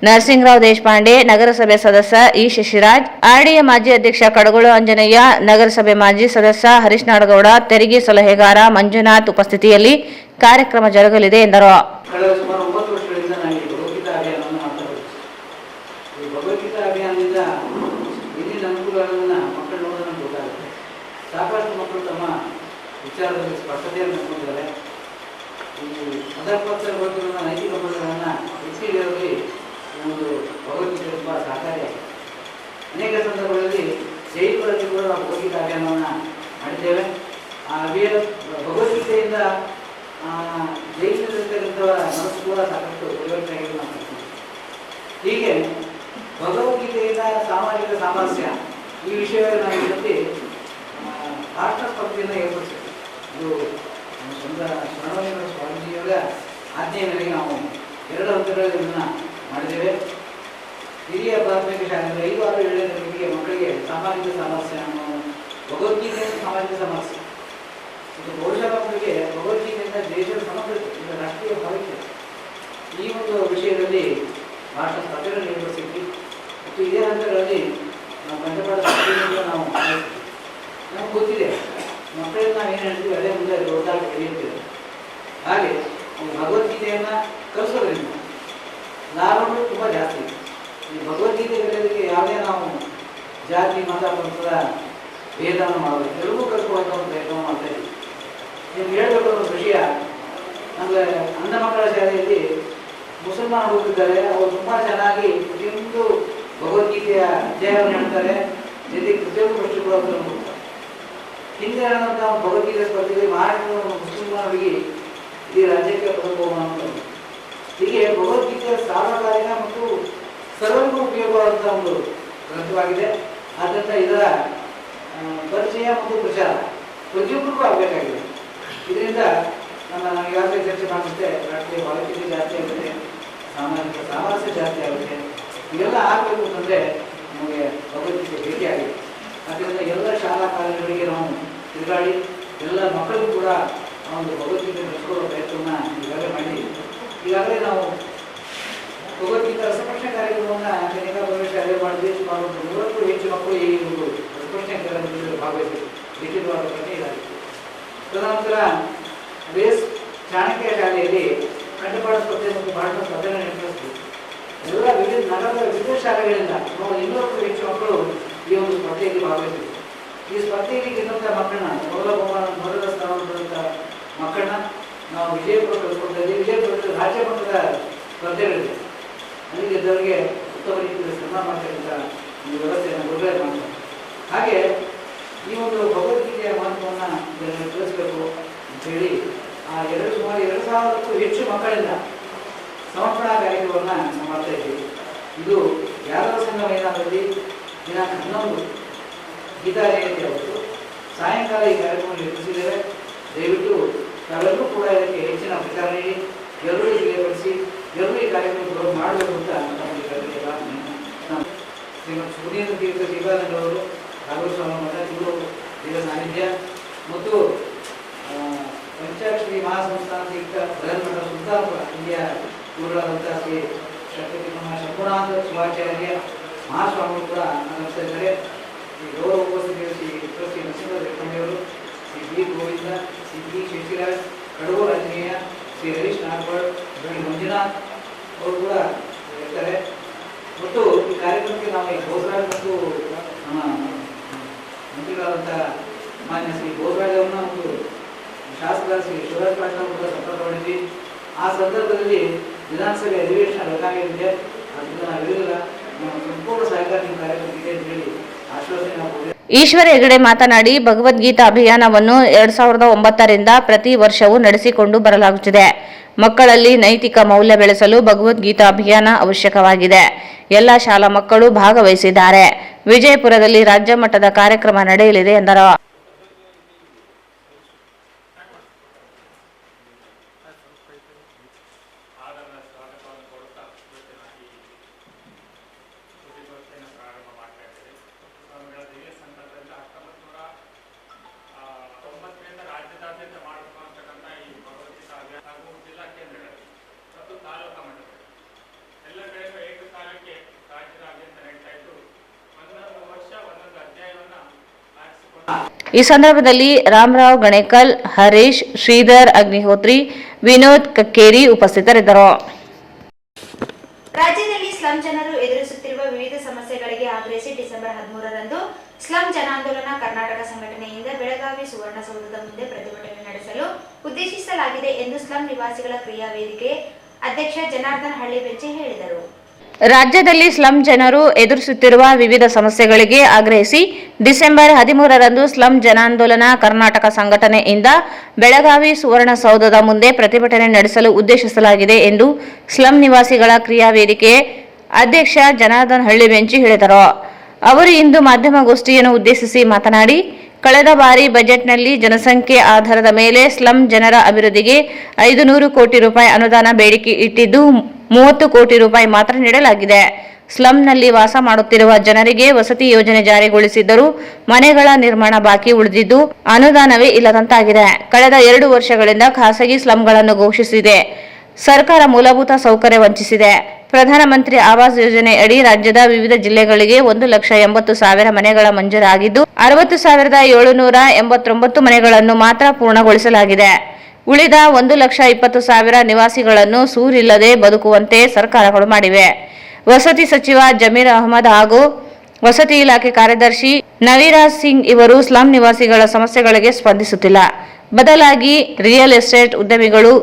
ನರಸಿಂಗರಾವ್ ದೇಶಪಾಂಡೆ, ನಗರಸಭೆ ಸದಸ್ಯ ಇ ಶಶಿರಾಜ್, ಆರ್ಡಿಎ ಮಾಜಿ ಅಧ್ಯಕ್ಷ ಕಡಗೋಳು ಅಂಜನಯ್ಯ, ನಗರಸಭೆ ಮಾಜಿ ಸದಸ್ಯ ಹರೀಶ್ ನಾಡಗೌಡ, ತೆರಿಗೆ ಸಲಹೆಗಾರ ಮಂಜುನಾಥ್ ಉಪಸ್ಥಿತಿಯಲ್ಲಿ ಕಾರ್ಯಕ್ರಮ ಜರುಗಲಿದೆ ಎಂದರು. ಕಳೆದ ಸುಮಾರು 9 ವರ್ಷಗಳಿಂದ ನಾವು ಈ ಭಗವದ್ಗೀತಾ ಅಭಿಯಾನವನ್ನು ಮಾಡ್ತಾ ಇದ್ದೀವಿ. ಈ ಭಗವದ್ಗೀತಾ ಅಭಿಯಾನದಿಂದ ಏನೇನು ಅನುಕೂಲಗಳನ್ನು ಮಕ್ಕಳು ನೋಡೋದು ಗೊತ್ತಾಗುತ್ತೆ. ಸಾಕಷ್ಟು ಮಕ್ಕಳು ತಮ್ಮ ವಿಚಾರದಲ್ಲಿ ಸ್ಪಷ್ಟತೆಯನ್ನು ತಂದುಕೊಂಡಿದ್ದಾರೆ. ಈ ಅಧಪತನ ನೈತಿಕ ಮೌಲ್ಯಗಳನ್ನು ಎತ್ತಿಡಿಯೋದ್ರಲ್ಲಿ ಒಂದು ಭಗವದ್ಗೀತೆ ತುಂಬ ಸಹಕಾರಿಯಾಗಿದೆ. ಅನೇಕ ಸಂದರ್ಭಗಳಲ್ಲಿ ಜೈಲುಗಳಲ್ಲಿ ಕೂಡ ನಾವು ಭಗವದ್ಗೀತಾ ಅಭಿಯಾನವನ್ನು ಮಾಡಿದ್ದೇವೆ. ಆ ಅಭಿಯಾನ ಭಗವದ್ಗೀತೆಯಿಂದ ಜೈಲಿನಲ್ಲಿರ್ತಕ್ಕಂಥವರ ಮನಸ್ಸು ಕೂಡ ಸಾಕಷ್ಟು ಪರಿವರ್ತನೆ ಆಗಿದೆ ನಾವು ನೋಡ್ತೀವಿ. ಹೀಗೆ ಭಗವದ್ಗೀತೆಯಿಂದ ಸಾಮಾಜಿಕ ಸಾಮರಸ್ಯ ಈ ವಿಷಯವಾಗಿ ನಾವು ಇವತ್ತಿ ರಾಷ್ಟ್ರ ಸ್ಪರ್ಧೆಯನ್ನು ಏರ್ಪಡಿಸಿದ್ವಿ. ಇದು ಸ್ವಂತ ಸ್ವರ್ಣವಲ್ಲಿ ಸ್ವಾಮೀಜಿಯವರ ಆಜ್ಞೆಯ ಮೇರೆಗೆ ನಾವು 2 ಹಂತಗಳಲ್ಲಿ ಇದನ್ನು ಮಾಡಿದ್ದೇವೆ. ಹಿರಿಯ ಪ್ರಾಥಮಿಕ ಶಾಲೆಯಲ್ಲಿ 5, 6, 7ನೇ ತರಗತಿಗೆ ಮಕ್ಕಳಿಗೆ ಸಾಮಾಜಿಕ ಸಾಮರಸ್ಯ ಅನ್ನೋ ಭಗವದ್ಗೀತೆಯಿಂದ ಸಾಮಾಜಿಕ ಸಾಮರಸ್ಯ, ಇದು ಪ್ರೌಢಶಾಲಾ ಮಕ್ಕಳಿಗೆ ಭಗವದ್ಗೀತೆಯಿಂದ ದೇಶದ ಸಮಗ್ರತೆ, ರಾಷ್ಟ್ರೀಯ ಭಾವೈಕ್ಯತೆ ಈ ಒಂದು ವಿಷಯದಲ್ಲಿ ಭಾಷಣ ಸ್ಪರ್ಧೆಗಳನ್ನು ಏರ್ಪಡಿಸಿದ್ವಿ. ಮತ್ತು ಇದೇ ಹಂತಗಳಲ್ಲಿ ನಾವು ಕಂಠಪಾಠ ಸ್ಪರ್ಧೆಯಿಂದ ನಾವು ನಮ್ಗೆ ಗೊತ್ತಿದೆ ಮಕ್ಕಳನ್ನ ನಾವು ಏನು ಹೇಳ್ತೀವಿ ಅದೇ ಮುಂದೆ ದೊಡ್ಡದಾಗಿ ಬೆಳೆಯುತ್ತೇವೆ. ಹಾಗೆ ಭಗವದ್ಗೀತೆಯನ್ನು ಕಲಿಸೋದ್ರಿಂದ ಲಾಭಗಳು ತುಂಬ ಜಾಸ್ತಿ. ಈ ಭಗವದ್ಗೀತೆ ಕಲಿಯೋದಕ್ಕೆ ಯಾವುದೇ ನಾವು ಜಾತಿ ಮತ ಪಂಥದ ಭೇದವನ್ನು ಮಾಡಬೇಕು, ಎಲ್ಲರೂ ಕಲ್ತ್ಕೊಳ್ಳೋಂಥ ಒಂದು ಪ್ರಯತ್ನ ಮಾಡ್ತಾ ಇದ್ದೀವಿ. ನಿಮ್ಗೆ ಹೇಳಬೇಕು ಒಂದು ವಿಷಯ, ನಮಗೆ ಅಂಧ ಮಕ್ಕಳ ಶಾಲೆಯಲ್ಲಿ ಮುಸಲ್ಮಾನ ಹೋಗಿದ್ದಾರೆ. ಅವರು ತುಂಬ ಚೆನ್ನಾಗಿ ಪ್ರತಿಯೊಂದು ಭಗವದ್ಗೀತೆಯ ಅಧ್ಯಾಯವನ್ನು ಹೇಳ್ತಾರೆ, ಜೊತೆಗೆ ಪ್ರತಿಯೊಂದು ಪ್ರಶ್ನೆ ಕೂಡ ಕೊಡ್ತಾರೆ. ಹಿಂದೆ ನಡೆದಂಥ ಭಗವದ್ಗೀತೆ ಸ್ಪರ್ಧೆಯಲ್ಲಿ ಮಹಾರಾಷ್ಟ್ರದ ಮುಸಲ್ಮಾನರಿಗೆ ಇಡೀ ರಾಜ್ಯಕ್ಕೆ ಪದಕವನ್ನು. ಹೀಗೆ ಭಗವದ್ಗೀತೆಯ ಸಾರ್ವಕಾಲಿಕ ಮತ್ತು ಸರ್ವರಿಗೂ ಉಪಯೋಗವಾದಂಥ ಒಂದು ಗ್ರಂಥವಾಗಿದೆ. ಆದ್ದರಿಂದ ಇದರ ಪರಿಚಯ ಮತ್ತು ಪ್ರಚಾರ ಪ್ರತಿಯೊಬ್ಬರಿಗೂ ಆಗಬೇಕಾಗಿದೆ. ಇದರಿಂದ ನಾವು ಈಗಾಗಲೇ ಚರ್ಚೆ ಮಾಡುತ್ತೆ, ರಾಷ್ಟ್ರೀಯ ಭಾವೈಕ್ಯತೆ ಜಾಸ್ತಿ ಆಗುತ್ತೆ, ಸಾಮಾಜಿಕ ಸಾಮರಸ್ಯ ಜಾಸ್ತಿ ಆಗುತ್ತೆ. ಇವೆಲ್ಲ ಆಗಬೇಕು ಅಂತಂದರೆ ನಮಗೆ ಭಗವದ್ಗೀತೆ ಭೇಟಿಯಾಗಿದೆ. ಆದ್ದರಿಂದ ಎಲ್ಲ ಶಾಲಾ ಕಾಲೇಜುಗಳಿಗೆ ನಾವು ತಿರುಗಾಡಿ ಎಲ್ಲ ಮಕ್ಕಳಿಗೂ ಕೂಡ ಆ ಒಂದು ಭಗವದ್ಗೀತೆ ನಡೆಸ್ಕೊಳ್ಳೋ ಪ್ರಯತ್ನವನ್ನು ಈಗಾಗಲೇ ಮಾಡಿ ಈಗಾಗಲೇ ನಾವು ಭಗವದ್ಗೀತಾ ರಸಪ್ರಶ್ನೆ ಕಾರ್ಯಕ್ರಮವನ್ನು ಕನ್ಯಕಾ ಪ್ರವೇಶ ಮಾಡಿದ್ವಿ. ಸುಮಾರು 100ಕ್ಕೂ ಹೆಚ್ಚು ಮಕ್ಕಳು ಈ ಒಂದು ರಸಪ್ರಶ್ನೆ ಕಾರ್ಯಕ್ರಮದಲ್ಲಿ ಭಾಗವಹಿಸಿದ್ರು. ಲಿಖಿತವಾದ ಪ್ರಶ್ನೆ ಇದಾಗಿದೆ. ತದನಂತರ ಬೇಸ್ ಚಾಣಕ್ಯ ಶಾಲೆಯಲ್ಲಿ ಕಂಠಪಾಠ ಸ್ಪರ್ಧೆ ಮತ್ತು ಭಾಷಣ ಸ್ಪರ್ಧೆಯನ್ನು ನಡೆಸಿದ್ವಿ. ಎಲ್ಲ ವಿವಿಧ ನಗರದ ವಿವಿಧ ಶಾಲೆಗಳಿಂದ 200ಕ್ಕೂ ಹೆಚ್ಚು ಮಕ್ಕಳು ಈ ಒಂದು ಸ್ಪರ್ಧೆಯಲ್ಲಿ ಭಾಗವಹಿಸಿದ್ರು. ಈ ಸ್ಪರ್ಧೆಯಲ್ಲಿ ಗೆದ್ದಂಥ ಮಕ್ಕಳನ್ನ ಮೊದಲ ಸ್ಥಾನವನ್ನು ಪಡೆದಂಥ ಮಕ್ಕಳನ್ನ ನಾವು ವಿಜಯಪುರ ಕಳಿಸ್ಕೊಡ್ತಾ ಇದ್ದೀವಿ. ವಿಜಯಪುರದಲ್ಲಿ ರಾಜ್ಯ ಮಟ್ಟದ ಸ್ಪರ್ಧೆಗಳಿದೆ, ಅಲ್ಲಿ ಗೆದ್ದವರಿಗೆ ಉತ್ತಮ ರೀತಿಯಲ್ಲಿ ಸನ್ಮಾನ ಮಾಡ್ತಕ್ಕಂಥ ಒಂದು ವ್ಯವಸ್ಥೆಯನ್ನು ಬಿಡುಗಡೆ ಮಾಡ್ತಾರೆ. ಹಾಗೆ ಈ ಒಂದು ಭಗವದ್ಗೀತೆಯ ಮಹತ್ವವನ್ನು ತಿಳಿಸಬೇಕು ಅಂತೇಳಿ ಸುಮಾರು 2000ಕ್ಕೂ ಹೆಚ್ಚು ಮಕ್ಕಳಿಂದ ಸಮರ್ಪಣಾ ಕಾರ್ಯಕ್ರಮವನ್ನು ನಾವು ಮಾಡ್ತಾ ಇದ್ದೀವಿ. ಇದು ಯಾದವ ಸಂಘ ಮೈದಾನದಲ್ಲಿ ದಿನಾಂಕ 11 ಗೀತಾ ಜಯಂತಿ ಅವತ್ತು ಸಾಯಂಕಾಲ ಈ ಕಾರ್ಯಕ್ರಮ ನಿರ್ವಹಿಸಿದ್ದೇವೆ. ದಯವಿಟ್ಟು ತಾವೆಲ್ಲರೂ ಕೂಡ ಇದಕ್ಕೆ ಹೆಚ್ಚಿನ ಪ್ರಚಾರ ನೀಡಿ ಎಲ್ಲರೂ ತಿಳಿಯಪಡಿಸಿ ಎಲ್ಲರೂ ಈ ಕಾರ್ಯಕ್ರಮಗಳು ಮಾಡಬೇಕು ಅಂತ ನಾನು ಶ್ರೀಮಂತ ಸುನೀಂದ್ರ ತೀರ್ಥ ಶಿವಾನಂದವರು ರಾಘವೇಶ್ವರ ಮಠ ಇವರು ಈಗ ಸಾನ್ನಿಧ್ಯ ಮತ್ತು ಪಂಚಾಕ್ಷರಿ ಮಹಾಸಂಸ್ಥಾನ ತೀರ್ಥ ಬೃಹನ್ಮಠ ಸುಲ್ತಾನಪುರ ಇಂಡಿಯಾ ಗುರುಗಳಾದಂತಹ ಶ್ರೀ ಶಕ್ತಿ ಶಂಭುನಾಥ ಶಿವಾಚಾರ್ಯ ಮಹಾಸ್ವಾಮಿಗಳು ಕೂಡ ನಡೆಸ್ತಾ ಇದ್ದಾರೆ. ಈ ಗೌರವ ಉಪಸ್ಥಿತಿಯಲ್ಲಿ ಶ್ರೀ ನರಸಿಂಹರು, ಶ್ರೀ ಬಿ ಗೋವಿಂದ, ಶ್ರೀ ಬಿ ಶಶಿರಾಜ್, ಕಡೂರು ಆಂಜನೇಯ, ಶ್ರೀ ಹರೀಶ್ ನಾಗ್ವಾಡ್, ಶ್ರೀ ಮಂಜುನಾಥ್ ಅವರು ಕೂಡ ಇರ್ತಾರೆ. ಮತ್ತು ಈ ಕಾರ್ಯಕ್ರಮಕ್ಕೆ ನಾವು ಈ ಬೋಸರಾಜ್ ಮತ್ತು ನಮ್ಮ ಮಂತ್ರಿಗಳಾದಂಥ ಮಾನ್ಯ ಶ್ರೀ ಬೋಸರಾಜ್ ಅವರನ್ನ ಮತ್ತು ಶಾಸಕ ಶ್ರೀ ಶಿವರಾಜ್ ಪಾಟೀಲ್ ಅವರು ಕೂಡ ಸಂಪರ್ಕ ಮಾಡಿದ್ವಿ. ಆ ಸಂದರ್ಭದಲ್ಲಿ ವಿಧಾನಸಭೆ ಅಧಿವೇಶನ ಬೆಳಗಾವಿಯಲ್ಲಿದೆ, ಅದನ್ನು ನಾವಿರಲಿಲ್ಲ, ಸಂಪೂರ್ಣ ಸಹಕಾರ ನಿಮ್ಮ ಕಾರ್ಯಕ್ರಮಕ್ಕೆ ಅಂತ ಹೇಳಿ ಆಶ್ವಾಸನೆ ನಾವು ಕೊಟ್ಟಿದ್ದೇವೆ. ಈಶ್ವರ ಹೆಗಡೆ ಮಾತನಾಡಿ, ಭಗವದ್ಗೀತಾ ಅಭಿಯಾನವನ್ನು 2009ರಿಂದ ಪ್ರತಿ ವರ್ಷವೂ ನಡೆಸಿಕೊಂಡು ಬರಲಾಗುತ್ತಿದೆ. ಮಕ್ಕಳಲ್ಲಿ ನೈತಿಕ ಮೌಲ್ಯ ಬೆಳೆಸಲು ಭಗವದ್ಗೀತಾ ಅಭಿಯಾನ ಅವಶ್ಯಕವಾಗಿದೆ. ಎಲ್ಲ ಶಾಲಾ ಮಕ್ಕಳು ಭಾಗವಹಿಸಿದ್ದಾರೆ. ವಿಜಯಪುರದಲ್ಲಿ ರಾಜ್ಯ ಮಟ್ಟದ ಕಾರ್ಯಕ್ರಮ ನಡೆಯಲಿದೆ ಎಂದರು. ಈ ಸಂದರ್ಭದಲ್ಲಿ ರಾಮರಾವ್ ಗಣೇಕಲ್, ಹರೀಶ್, ಶ್ರೀಧರ್ ಅಗ್ನಿಹೋತ್ರಿ, ವಿನೋದ್ ಕಕ್ಕೇರಿ ಉಪಸ್ಥಿತರಿದ್ದರು. ರಾಜ್ಯದಲ್ಲಿ ಸ್ಲಂ ಜನರು ಎದುರಿಸುತ್ತಿರುವ ವಿವಿಧ ಸಮಸ್ಯೆಗಳಿಗೆ ಆಗ್ರಹಿಸಿ ಡಿಸೆಂಬರ್ 13ರಂದು ಸ್ಲಂ ಜನಾಂದೋಲನ ಕರ್ನಾಟಕ ಸಂಘಟನೆಯಿಂದ ಬೆಳಗಾವಿ ಸುವರ್ಣಸೌಧದ ಮುಂದೆ ಪ್ರತಿಭಟನೆ ನಡೆಸಲು ಉದ್ದೇಶಿಸಲಾಗಿದೆ ಎಂದು ಸ್ಲಂ ನಿವಾಸಿಗಳ ಕ್ರಿಯಾ ವೇದಿಕೆ ಅಧ್ಯಕ್ಷ ಜನಾರ್ದನ್ ಹಳ್ಳಿಬೆಂಚಿ ಹೇಳಿದರು. ರಾಜ್ಯದಲ್ಲಿ ಸ್ಲಂ ಜನರು ಎದುರಿಸುತ್ತಿರುವ ವಿವಿಧ ಸಮಸ್ಯೆಗಳಿಗೆ ಆಗ್ರಹಿಸಿ ಡಿಸೆಂಬರ್ 13ರಂದು ಸ್ಲಂ ಜನಾಂದೋಲನ ಕರ್ನಾಟಕ ಸಂಘಟನೆಯಿಂದ ಬೆಳಗಾವಿ ಸುವರ್ಣಸೌಧದ ಮುಂದೆ ಪ್ರತಿಭಟನೆ ನಡೆಸಲು ಉದ್ದೇಶಿಸಲಾಗಿದೆ ಎಂದು ಸ್ಲಂ ನಿವಾಸಿಗಳ ಕ್ರಿಯಾ ವೇದಿಕೆ ಅಧ್ಯಕ್ಷ ಜನಾರ್ದನ್ ಹಳ್ಳಿಬೆಂಚಿ ಹೇಳಿದರು. ಅವರು ಇಂದು ಮಾಧ್ಯಮಗೋಷ್ಠಿಯನ್ನು ಉದ್ದೇಶಿಸಿ ಮಾತನಾಡಿ, ಕಳೆದ ಬಾರಿ ಬಜೆಟ್ನಲ್ಲಿ ಜನಸಂಖ್ಯೆ ಆಧಾರದ ಮೇಲೆ ಸ್ಲಂ ಜನರ ಅಭಿವೃದ್ಧಿಗೆ 500 ಕೋಟಿ ರೂಪಾಯಿ ಅನುದಾನ ಬೇಡಿಕೆ ಇಟ್ಟಿದ್ದು 30 ಕೋಟಿ ರೂಪಾಯಿ ಮಾತ್ರ ನೀಡಲಾಗಿದೆ. ಸ್ಲಂನಲ್ಲಿ ವಾಸ ಮಾಡುತ್ತಿರುವ ಜನರಿಗೆ ವಸತಿ ಯೋಜನೆ ಜಾರಿಗೊಳಿಸಿದ್ದರೂ ಮನೆಗಳ ನಿರ್ಮಾಣ ಬಾಕಿ ಉಳಿದಿದ್ದು ಅನುದಾನವೇ ಇಲ್ಲದಂತಾಗಿದೆ. ಕಳೆದ 2 ವರ್ಷಗಳಿಂದ ಖಾಸಗಿ ಸ್ಲಂಗಳನ್ನು ಘೋಷಿಸಿದೆ. ಸರ್ಕಾರ ಮೂಲಭೂತ ಸೌಕರ್ಯ ವಂಚಿಸಿದೆ. ಪ್ರಧಾನಮಂತ್ರಿ ಆವಾಸ್ ಯೋಜನೆ ಅಡಿ ರಾಜ್ಯದ ವಿವಿಧ ಜಿಲ್ಲೆಗಳಿಗೆ 1,80,000 ಮನೆಗಳ ಮಂಜೂರಾಗಿದ್ದು 60,789 ಮನೆಗಳನ್ನು ಮಾತ್ರ ಪೂರ್ಣಗೊಳಿಸಲಾಗಿದೆ. ಉಳಿದ 1,20,000 ನಿವಾಸಿಗಳನ್ನು ಸೂರಿಲ್ಲದೆ ಬದುಕುವಂತೆ ಸರ್ಕಾರಗಳು ಮಾಡಿವೆ. ವಸತಿ ಸಚಿವ ಜಮೀರ್ ಅಹಮದ್ ಹಾಗೂ ವಸತಿ ಇಲಾಖೆ ಕಾರ್ಯದರ್ಶಿ ನವಿರಾಜ್ ಸಿಂಗ್ ಇವರು ಸ್ಲಂ ನಿವಾಸಿಗಳ ಸಮಸ್ಯೆಗಳಿಗೆ ಸ್ಪಂದಿಸುತ್ತಿಲ್ಲ. ಬದಲಾಗಿ ರಿಯಲ್ ಎಸ್ಟೇಟ್ ಉದ್ಯಮಿಗಳು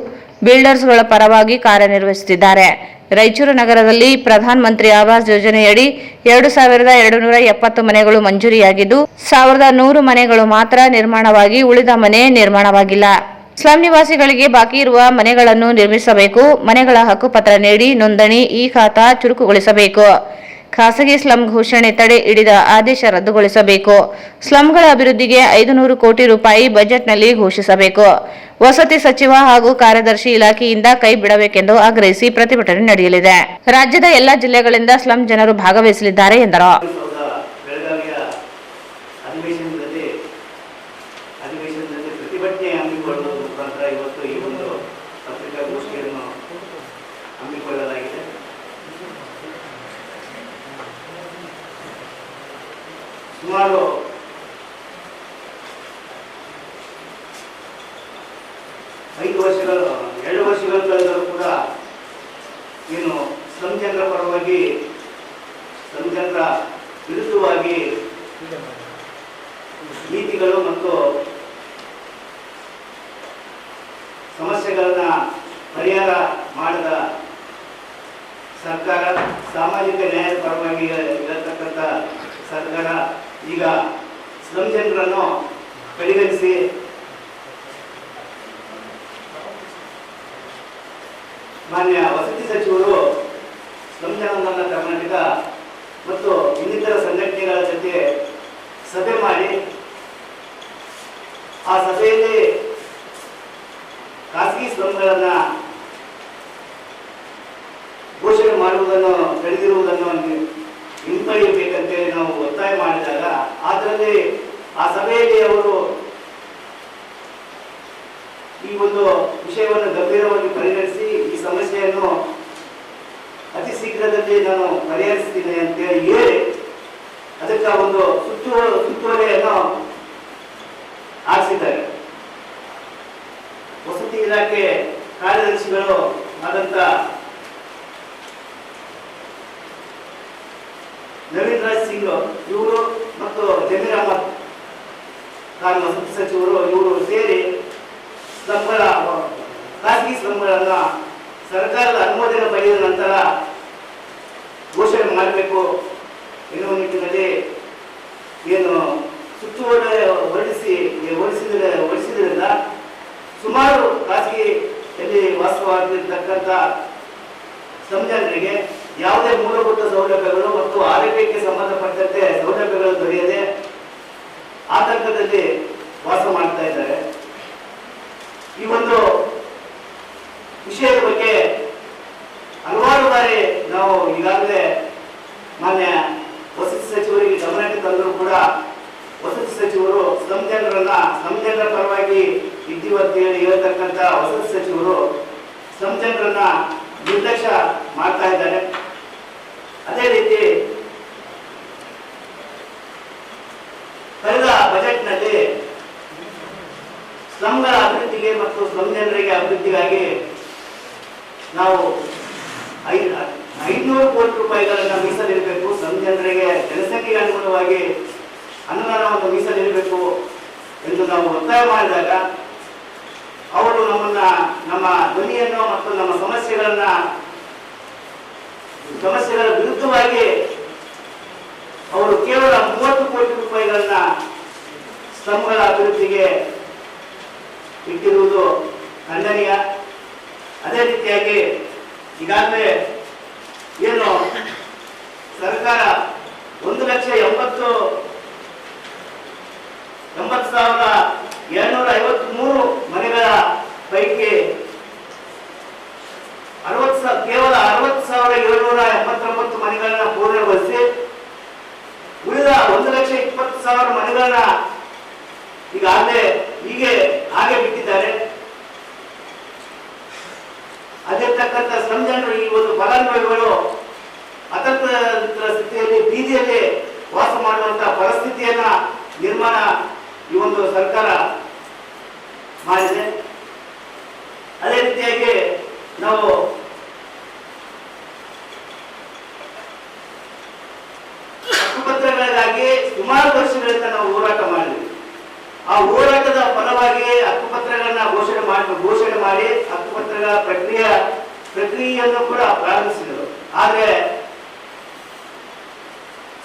ಬಿಲ್ಡರ್ಸ್ಗಳ ಪರವಾಗಿ ಕಾರ್ಯನಿರ್ವಹಿಸುತ್ತಿದ್ದಾರೆ. ರಾಯಚೂರು ನಗರದಲ್ಲಿ ಪ್ರಧಾನ ಮಂತ್ರಿ ಆವಾಸ್ ಯೋಜನೆಯಡಿ 2,270 ಮನೆಗಳು ಮಂಜೂರಿಯಾಗಿದ್ದು 1,100 ಮನೆಗಳು ಮಾತ್ರ ನಿರ್ಮಾಣವಾಗಿ ಉಳಿದ ಮನೆ ನಿರ್ಮಾಣವಾಗಿಲ್ಲ. ಸ್ಲಂ ನಿವಾಸಿಗಳಿಗೆ ಬಾಕಿ ಇರುವ ಮನೆಗಳನ್ನು ನಿರ್ಮಿಸಬೇಕು. ಮನೆಗಳ ಹಕ್ಕುಪತ್ರ ನೀಡಿ ನೋಂದಣಿ ಈ ಖಾತಾ ಚುರುಕುಗೊಳಿಸಬೇಕು. ಖಾಸಗಿ ಸ್ಲಂ ಘೋಷಣೆ ತಡೆ ಹಿಡಿದ ಆದೇಶ ರದ್ದುಗೊಳಿಸಬೇಕು. ಸ್ಲಂಗಳ ಅಭಿವೃದ್ಧಿಗೆ 500 ಕೋಟಿ ರೂಪಾಯಿ ಬಜೆಟ್ನಲ್ಲಿ ಘೋಷಿಸಬೇಕು. ವಸತಿ ಸಚಿವ ಹಾಗೂ ಕಾರ್ಯದರ್ಶಿ ಇಲಾಖೆಯಿಂದ ಕೈ ಬಿಡಬೇಕೆಂದು ಆಗ್ರಹಿಸಿ ಪ್ರತಿಭಟನೆ ನಡೆಯಲಿದೆ. ರಾಜ್ಯದ ಎಲ್ಲ ಜಿಲ್ಲೆಗಳಿಂದ ಸ್ಲಂ ಜನರು ಭಾಗವಹಿಸಲಿದ್ದಾರೆ ಎಂದರು. ಸುಮಾರು 2 ವರ್ಷಗಳ ಕಳೆದರೂ ಕೂಡ ಏನು ಸ್ಲಂ ಜನರ ಪರವಾಗಿ, ಸ್ಲಂ ಜನರ ವಿರುದ್ಧವಾಗಿ ನೀತಿಗಳು ಮತ್ತು ಸಮಸ್ಯೆಗಳನ್ನ ಪರಿಹಾರ ಮಾಡದ ಸರ್ಕಾರ, ಸಾಮಾಜಿಕ ನ್ಯಾಯದ ಪರವಾಗಿ ಇರತಕ್ಕಂಥ ಸರ್ಕಾರ ಈಗ ಸ್ಲಂ ಜನರನ್ನು ಕಡೆಗಣಿಸಿ ಮಾನ್ಯ ವಸತಿ ಸಚಿವರು ಸ್ಲಂ ಜನಾಂದೋಲನ ಕರ್ನಾಟಕ ಮತ್ತು ಇನ್ನಿತರ ಸಂಘಟನೆಗಳ ಜೊತೆ ಸಭೆ ಮಾಡಿ ಆ ಸಭೆಯಲ್ಲಿ ಖಾಸಗಿ ಸ್ಲಂಗಳನ್ನು ಸಭೆಯಲ್ಲಿ ಅವರು ಈ ಒಂದು ವಿಷಯವನ್ನು ಗಂಭೀರವಾಗಿ ಪರಿಗಣಿಸಿ ಈ ಸಮಸ್ಯೆಯನ್ನು ಅತಿ ಶೀಘ್ರದಲ್ಲಿ ನಾನು ಪರಿಹರಿಸ್ತೀನಿ ಅಂತೇಳಿ ಹೇಳಿ ಅದಕ್ಕೆ ಒಂದು ಸುತ್ತೋಲೆಯನ್ನು ಹಾಕಿಸಿದ್ದಾರೆ. ವಸತಿ ಇಲಾಖೆ ಕಾರ್ಯದರ್ಶಿಗಳು ಆದಂತ ನವೀನ್ ರಾಜ್ ಸಿಂಗ್ ಇವರು ಮತ್ತು ಜಮೀರ್ ಅಹಮದ್ ಖಾನ್ ವಸತಿ ಸಚಿವರು ಇವರು ಸೇರಿ ಸ್ಲಂಗಳ ಖಾಸಗಿ ಸ್ಲಂಗಳನ್ನ ಸರ್ಕಾರದ ಅನುಮೋದನೆ ಪಡೆದ ನಂತರ ಘೋಷಣೆ ಮಾಡಬೇಕು ಎನ್ನುವ ನಿಟ್ಟಿನಲ್ಲಿ ಏನು ಸುತ್ತೋಲೆ ಹೊರಡಿಸಿದ್ರಿಂದ ಸುಮಾರು ಖಾಸಗಿಯಲ್ಲಿ ವಾಸವಾಗಿರ್ತಕ್ಕಂಥ ಜನರಿಗೆ ಯಾವುದೇ ಮೂಲಭೂತ ಸೌಲಭ್ಯಗಳು ಮತ್ತು ಆರೋಗ್ಯಕ್ಕೆ ಸಂಬಂಧಪಟ್ಟಂತೆ ಸೌಲಭ್ಯಗಳು ದೊರೆಯದೆ ಆತಂಕದಲ್ಲಿ ವಾಸ ಮಾಡ್ತಾ ಇದ್ದಾರೆ. ಈ ಒಂದು ವಿಷಯದ ಬಗ್ಗೆ ಹಲವಾರು ಬಾರಿ ನಾವು ಈಗಾಗಲೇ ಮಾನ್ಯ ವಸತಿ ಸಚಿವರಿಗೆ ಗಮನಕ್ಕೆ ತಂದರೂ ಕೂಡ ವಸತಿ ಸಚಿವರು ಸ್ಲಂ ಜನರ ಪರವಾಗಿ ಇದ್ದೀವಿ ಅಂತ ಹೇಳಿ ಹೇಳ್ತಕ್ಕಂಥ ವಸತಿ ಸಚಿವರು ಸ್ಲಂ ಜನರನ್ನ ನಿರ್ಲಕ್ಷ್ಯ ಮಾಡ್ತಾ ಇದ್ದಾರೆ. ಅದೇ ರೀತಿ ಕಳೆದ ಬಜೆಟ್ನಲ್ಲಿ ಸ್ಲಂಗಳ ಅಭಿವೃದ್ಧಿಗೆ ಮತ್ತು ಸ್ಲಂ ಜನರಿಗೆ ಅಭಿವೃದ್ಧಿಗಾಗಿ ನಾವು 500 ಕೋಟಿ ರೂಪಾಯಿಗಳನ್ನು ಮೀಸಲಿಡಬೇಕು. ಸ್ಲಂ ಜನರಿಗೆ ಜನಸಂಖ್ಯೆಗೆ ಅನುಗುಣವಾಗಿ ಅನುದಾನವನ್ನು ಮೀಸಲಿಡಬೇಕು ಎಂದು ನಾವು ಒತ್ತಾಯ ಮಾಡಿದಾಗ ಅವರು ನಮ್ಮ ಧ್ವನಿಯನ್ನು ಮತ್ತು ನಮ್ಮ ಸಮಸ್ಯೆಗಳ ವಿರುದ್ಧವಾಗಿ ಅವರು ಕೇವಲ 30 ಕೋಟಿ ರೂಪಾಯಿಗಳನ್ನ ಸ್ಲಂಗಳ ಅಭಿವೃದ್ಧಿಗೆ ಇಟ್ಟಿರುವುದು ಖಂಡನೀಯ. ಅದೇ ರೀತಿಯಾಗಿ ಈಗಾಗಲೇ ಏನು ಸರ್ಕಾರ 1,80,753 ಮನೆಗಳ ಪೈಕಿ ಕೇವಲ 60,789 ಮನೆಗಳನ್ನ ಪೂರ್ಣಗೊಳಿಸಿ ಉಳಿದ 1,20,000 ಮನೆಗಳನ್ನ ಈಗಾಗಲೇ ಹಾಗೆ ಬಿಟ್ಟಿದ್ದಾರೆ. ಅದಿರ್ತಕ್ಕಂಥ ಸ್ಲಂ ಜನರು ಈ ಒಂದು ಫಲಾನುಭವಿಗಳು ಅತಂತ್ರ ಸ್ಥಿತಿಯಲ್ಲಿ ಬೀದಿಯಲ್ಲಿ ವಾಸ ಮಾಡುವಂತಹ ಪರಿಸ್ಥಿತಿಯನ್ನ ನಿರ್ಮಾಣ ಈ ಒಂದು ಸರ್ಕಾರ ಮಾಡಿದೆ. ಅದೇ ರೀತಿಯಾಗಿ ನಾವು ಹಕ್ಕುಪತ್ರಗಳಿಗಾಗಿ ಸುಮಾರು ವರ್ಷಗಳಿಂದ ನಾವು ಹೋರಾಟ ಮಾಡಿದ್ವಿ. ಆ ಹೋರಾಟದ ಫಲವಾಗಿ ಹಕ್ಕುಪತ್ರಗಳನ್ನ ಘೋಷಣೆ ಮಾಡಿ ಹಕ್ಕುಪತ್ರಗಳ ಪ್ರಕ್ರಿಯೆಯನ್ನು ಕೂಡ ಪ್ರಾರಂಭಿಸಿದರು. ಆದರೆ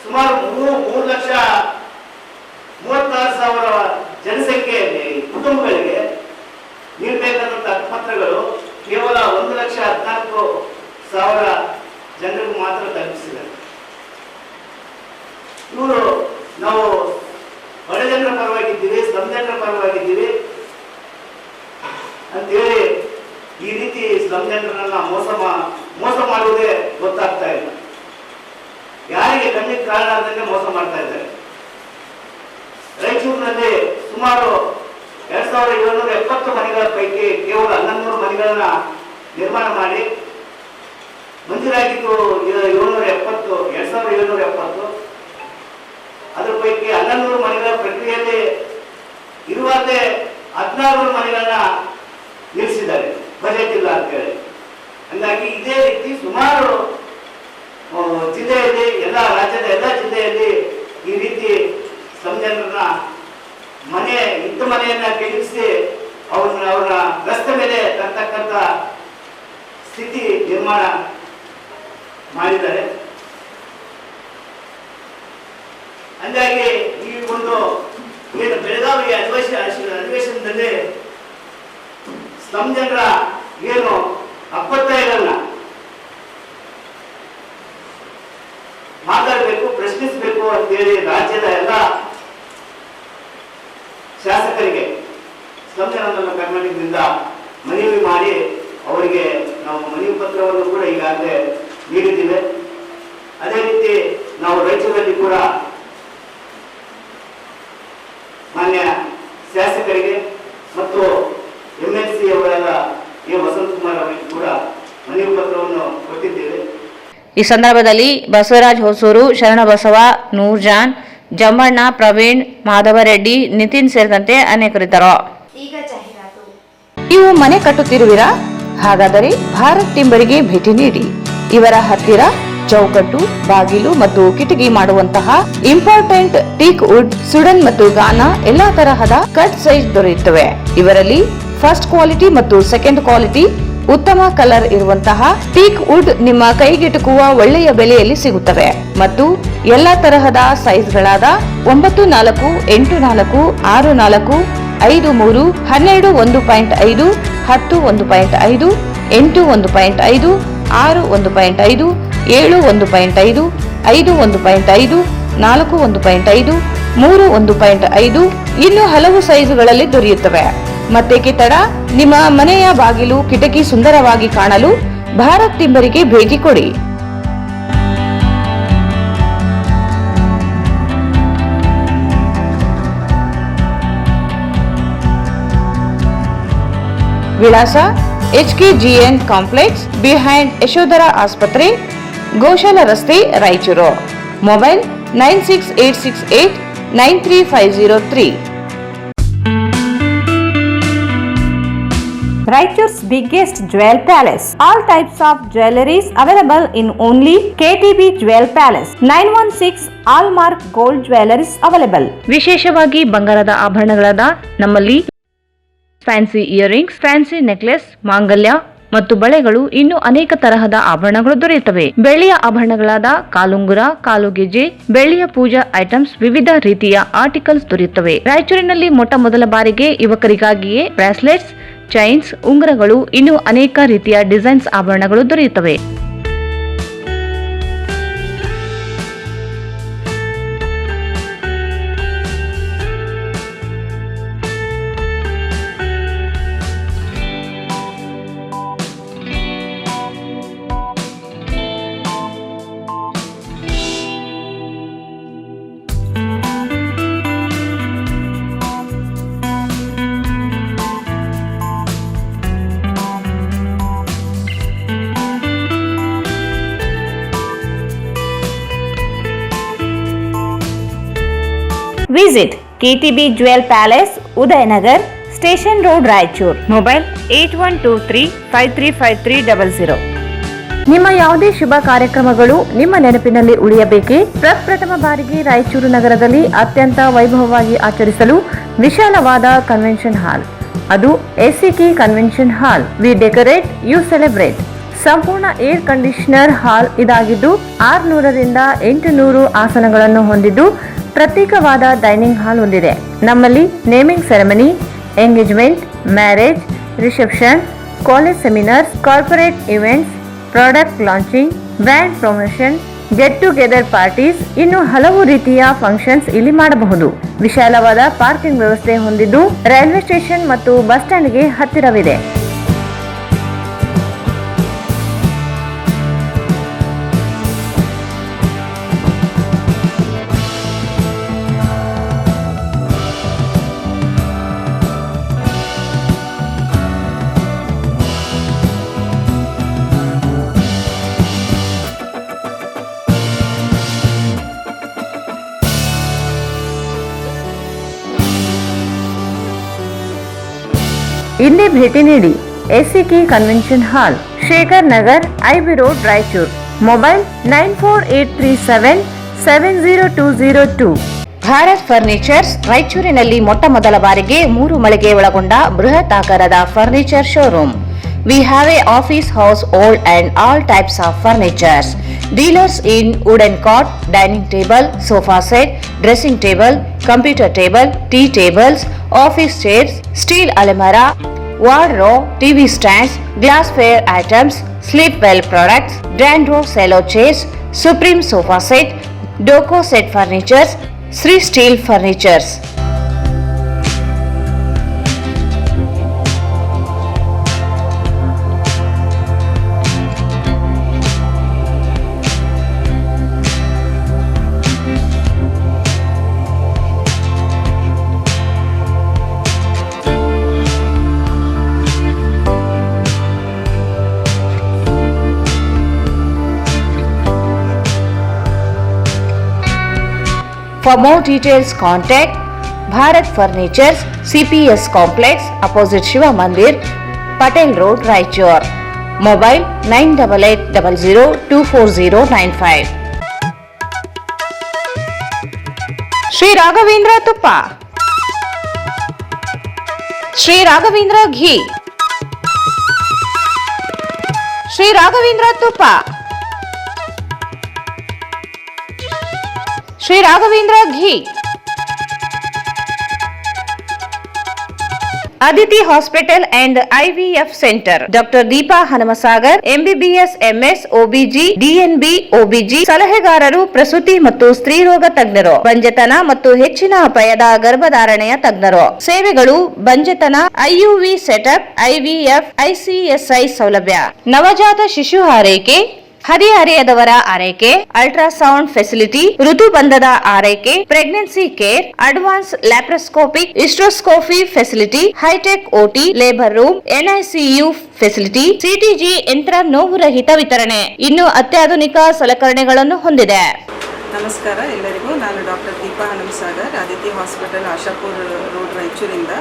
ಸುಮಾರು 3,36,000 ಜನಸಂಖ್ಯೆಯಲ್ಲಿ ಕುಟುಂಬಗಳಿಗೆ ನೀಡಬೇಕಾದಂತ ಹಕ್ಕುಪತ್ರಗಳು ಕೇವಲ 1,14,000 ಜನರಿಗೂ ಮಾತ್ರ ತಲುಪಿಸಿದ್ದಾರೆ. ಇವರು ನಾವು ಬಡ ಜನರ ಪರವಾಗಿದ್ದೀವಿ, ಸ್ಲಂ ಜನರ ಪರವಾಗಿದ್ದೀವಿ ಅಂತೇಳಿ ಈ ರೀತಿ ಸ್ಲಂ ಜನರನ್ನ ಮೋಸ ಮಾಡುವುದೇ ಗೊತ್ತಾಗ್ತಾ ಇಲ್ಲ. ಯಾರಿಗೆ ಕಣ್ಣಿಗೆ ಕಾರಣಾರ್ದಂಗೆ ಮೋಸ ಮಾಡ್ತಾ ಇದ್ದಾರೆ. ರಾಯಚೂರಿನಲ್ಲಿ ಸುಮಾರು 2,770 ಮನೆಗಳ ಪೈಕಿ ಕೇವಲ 1100 ಮನೆಗಳನ್ನ ನಿರ್ಮಾಣ ಮಾಡಿ ಮಂಜೂರಾಗಿದ್ದು 2,770. ಅದರ ಪೈಕಿ 1100 ಮನೆಗಳ ಪ್ರಕ್ರಿಯೆಯಲ್ಲಿ ಇರುವಾಗಲೇ 16 ಮನೆಗಳನ್ನ ನಿಲ್ಲಿಸಿದ್ದಾರೆ, ಬಜೆಟ್ ಇಲ್ಲ ಅಂತೇಳಿ. ಹಂಗಾಗಿ ಇದೇ ರೀತಿ ಸುಮಾರು ಜಿಲ್ಲೆಯಲ್ಲಿ ರಾಜ್ಯದ ಎಲ್ಲ ಜಿಲ್ಲೆಯಲ್ಲಿ ಈ ರೀತಿ ಸ್ಲಂ ಜನರನ್ನ ಇದ್ದ ಮನೆಯನ್ನ ಕೆಡಿಸಿ ಅವ್ರನ್ನ ರಸ್ತೆ ಮೇಲೆ ತರ್ತಕ್ಕಂಥ ಸ್ಥಿತಿ ನಿರ್ಮಾಣ ಮಾಡಿದ್ದಾರೆ. ಹಂಗಾಗಿ ಈ ಒಂದು ಏನು ಬೆಳಗಾವಿ ಅಧಿವೇಶನದಲ್ಲಿ ಸ್ಲಂ ಜನರ ಏನು ಅಪ್ಪತ್ತಾಯಗಳನ್ನ ಮಾತಾಡಬೇಕು, ಪ್ರಶ್ನಿಸಬೇಕು ಅಂತೇಳಿ ರಾಜ್ಯದ ಎಲ್ಲ ಶಾಸಕರಿಗೆ ಸ್ಲಂ ಜನಾಂದೋಲನ ಕರ್ನಾಟಕದಿಂದ ಮನವಿ ಮಾಡಿ ಅವರಿಗೆ ನಾವು ಮನವಿ ಪತ್ರವನ್ನು ಕೂಡ ಈಗಾಗಲೇ ನೀಡಿದ್ದೇವೆ. ಅದೇ ರೀತಿ ನಾವು ರಾಜ್ಯದಲ್ಲಿ ಕೂಡ ಮಾನ್ಯ ಈ ಸಂದರ್ಭದಲ್ಲಿ ಬಸವರಾಜ್ ಹೊಸೂರು, ಶರಣಬಸವ, ನೂರ್ಜಾನ್, ಜಮ್ಮಣ್ಣ, ಪ್ರವೀಣ್, ಮಾಧವರೆಡ್ಡಿ, ನಿತಿನ್ ಸೇರಿದಂತೆ ಅನೇಕರಿದ್ದರು. ಈಗ ಜಾಹೀರಾತು. ನೀವು ಮನೆ ಕಟ್ಟುತ್ತಿರುವಿರಾ? ಹಾಗಾದರೆ ಭಾರತ್ ಟಿಂಬರಿಗೆ ಭೇಟಿ ನೀಡಿ. ಇವರ ಹತ್ತಿರ ಚೌಕಟ್ಟು, ಬಾಗಿಲು ಮತ್ತು ಕಿಟಕಿ ಮಾಡುವಂತಹ ಇಂಪಾರ್ಟೆಂಟ್ ಟೀಕ್ ವುಡ್, ಸುಡನ್ ಮತ್ತು ಗಾನಾ ಎಲ್ಲಾ ತರಹದ ಕಟ್ ಸೈಜ್ ದೊರೆಯುತ್ತವೆ. ಇವರಲ್ಲಿ ಫಸ್ಟ್ ಕ್ವಾಲಿಟಿ ಮತ್ತು ಸೆಕೆಂಡ್ ಕ್ವಾಲಿಟಿ ಉತ್ತಮ ಕಲರ್ ಇರುವಂತಹ ಟೀಕ್ ವುಡ್ ನಿಮ್ಮ ಕೈಗೆಟುಕುವ ಒಳ್ಳೆಯ ಬೆಲೆಯಲ್ಲಿ ಸಿಗುತ್ತವೆ ಮತ್ತು ಎಲ್ಲಾ ತರಹದ ಸೈಜ್ಗಳಾದ 9x4, 8x4, 6x4, 5x3, 12 1.5, 10 1.5, 8 1.5, 6 1.5, 7 1.5, 5 1.5, 4 1.5, 3 1.5 ಇನ್ನು ಹಲವು ಸೈಜುಗಳಲ್ಲಿ ದೊರೆಯುತ್ತವೆ. ಮತ್ತೇಕೆ ತಡ? ನಿಮ್ಮ ಮನೆಯ ಬಾಗಿಲು, ಕಿಟಕಿ ಸುಂದರವಾಗಿ ಕಾಣಲು ಭಾರತ್ ಟಿಂಬರಿಗೆ ಭೇಟಿ ಕೊಡಿ. ವಿಳಾಸ HKGN ಕಾಂಪ್ಲೆಕ್ಸ್ ಬಿಹೈಂಡ್ ಯಶೋಧರ ಆಸ್ಪತ್ರೆ, ಗೋಶಾಲ ರಸ್ತೆ, Raichur. Mobile 9686893503. Raichur's biggest jewel palace. All types of jewelries available in only KTB Jewel Palace. 916 Allmark Gold Jewelries available. ವಿಶೇಷವಾಗಿ ಬಂಗಾರದ ಆಭರಣಗಳಾದ ನಮ್ಮಲ್ಲಿ ಫ್ಯಾನ್ಸಿ ಇಯರಿಂಗ್ಸ್, ಫ್ಯಾನ್ಸಿ ನೆಕ್ಲೆಸ್, ಮಾಂಗಲ್ಯ ಮತ್ತು ಬಳೆಗಳು ಇನ್ನೂ ಅನೇಕ ತರಹದ ಆಭರಣಗಳು ದೊರೆಯುತ್ತವೆ. ಬೆಳ್ಳಿಯ ಆಭರಣಗಳಾದ ಕಾಲುಂಗುರ, ಕಾಲುಗೆಜೆ, ಬೆಳ್ಳಿಯ ಪೂಜಾ ಐಟಮ್ಸ್, ವಿವಿಧ ರೀತಿಯ ಆರ್ಟಿಕಲ್ಸ್ ದೊರೆಯುತ್ತವೆ. ರಾಯಚೂರಿನಲ್ಲಿ ಮೊಟ್ಟ ಮೊದಲ ಬಾರಿಗೆ ಯುವಕರಿಗಾಗಿಯೇ ಬ್ರಾಸ್ಲೆಟ್ಸ್, ಚೈನ್ಸ್, ಉಂಗುರಗಳು ಇನ್ನೂ ಅನೇಕ ರೀತಿಯ ಡಿಸೈನ್ಸ್ ಆಭರಣಗಳು ದೊರೆಯುತ್ತವೆ. Visit KTB Jewel Palace, Udayanagar, Station Road, Raichur. Mobile 8123535300. ನಿಮ್ಮ ಯಾವುದೇ ಶುಭ ಕಾರ್ಯಕ್ರಮಗಳು ನಿಮ್ಮ ನೆನಪಿನಲ್ಲಿ ಉಳಿಯಬೇಕೇ? ಪ್ರಪ್ರಥಮ ಬಾರಿಗೆ ರಾಯಚೂರು ನಗರದಲ್ಲಿ ಅತ್ಯಂತ ವೈಭವವಾಗಿ ಆಚರಿಸಲು ವಿಶಾಲವಾದ ಕನ್ವೆನ್ಷನ್ ಹಾಲ್, ಅದು SCK convention hall. We decorate, you celebrate. ಸಂಪೂರ್ಣ ಏರ್ ಕಂಡೀಷನರ್ ಹಾಲ್ ಇದಾಗಿದ್ದು 600ರಿಂದ 800 ಆಸನಗಳನ್ನು ಹೊಂದಿದ್ದು ಪ್ರತ್ಯೇಕವಾದ ಡೈನಿಂಗ್ ಹಾಲ್ ಹೊಂದಿದೆ. ನಮ್ಮಲ್ಲಿ naming ceremony, engagement, marriage, reception, college seminars, corporate events, product launching, brand promotion, get together parties ಇನ್ನು ಹಲವು ರೀತಿಯ ಫಂಕ್ಷನ್ಸ್ ಇಲ್ಲಿ ಮಾಡಬಹುದು. ವಿಶಾಲವಾದ ಪಾರ್ಕಿಂಗ್ ವ್ಯವಸ್ಥೆ ಹೊಂದಿದ್ದು ರೈಲ್ವೆ ಸ್ಟೇಷನ್ ಮತ್ತು ಬಸ್ ಸ್ಟ್ಯಾಂಡ್ಗೆ ಹತ್ತಿರವಿದೆ. ಇಲ್ಲಿ ಭೇಟಿ ನೀಡಿ. SCK ಕನ್ವೆನ್ಷನ್ ಹಾಲ್, Shekhar Nagar, IB road, Raichur. Mobile 9483770202. Bharat furnitures ರಾಯಚೂರಿನಲ್ಲಿ ಮೊಟ್ಟ ಮೊದಲ ಬಾರಿಗೆ 3 ಮಳಿಗೆ ಒಳಗೊಂಡ ಬೃಹತ್ ಆಕಾರದ furniture showroom. We have a office house, old and all types of furnitures. Dealers in wooden cot, dining table, sofa set, dressing table, computer table, tea tables, office chairs, steel almirah, wardrobe, TV stands, glassware items, sleepwell products, Dandro cello chairs, Supreme sofa set, Doco set furnitures, Sri Steel furnitures. For more details, contact Bharat Furnitures, CPS Complex, opposite Shiva Mandir, Patel Road, Raichur. Mobile 9880024095. Sri Raghavendra Tuppa, Sri Raghavendra Ghee, Sri Raghavendra Tuppa, Sri Raghavendra Ghee. Aditi Hospital and IVF Center. Dr. Deepa Hanamasagar, MBBS, MS, OBG, DNB, OBG ಸಲಹೆಗಾರರು, ಪ್ರಸೂತಿ ಮತ್ತು ಸ್ತ್ರೀರೋಗ ತಜ್ಞರು, ಬಂಜೆತನ ಮತ್ತು ಹೆಚ್ಚಿನ ಅಪಾಯದ ಗರ್ಭಧಾರಣೆಯ ತಜ್ಞರು. ಸೇವೆಗಳು: ಬಂಜೆತನ, IUV setup, IVF, ICSI ಸೌಲಭ್ಯ, ನವಜಾತ ಶಿಶು ಆರೈಕೆ, ಹದಿಹರೆಯದವರ ಆರೈಕೆ, ಅಲ್ಟ್ರಾಸೌಂಡ್ ಫೆಸಿಲಿಟಿ, ಋತುಬಂಧದ ಆರೈಕೆ, pregnancy care, advance laparoscopic hysteroscopy facility, hitech OT, labour room, NICU facility, CTG ಯಂತ್ರ, ನೋವು ರಹಿತ ವಿತರಣೆ, ಇನ್ನು ಅತ್ಯಾಧುನಿಕ ಸಲಕರಣೆಗಳನ್ನು ಹೊಂದಿದೆ. ನಮಸ್ಕಾರ ಎಲ್ಲರಿಗೂ. ನಾನು doctor Deepa Hanumasagar, Aditya hospital, Ashapura road, ರಾಯಚೂರಿಂದ.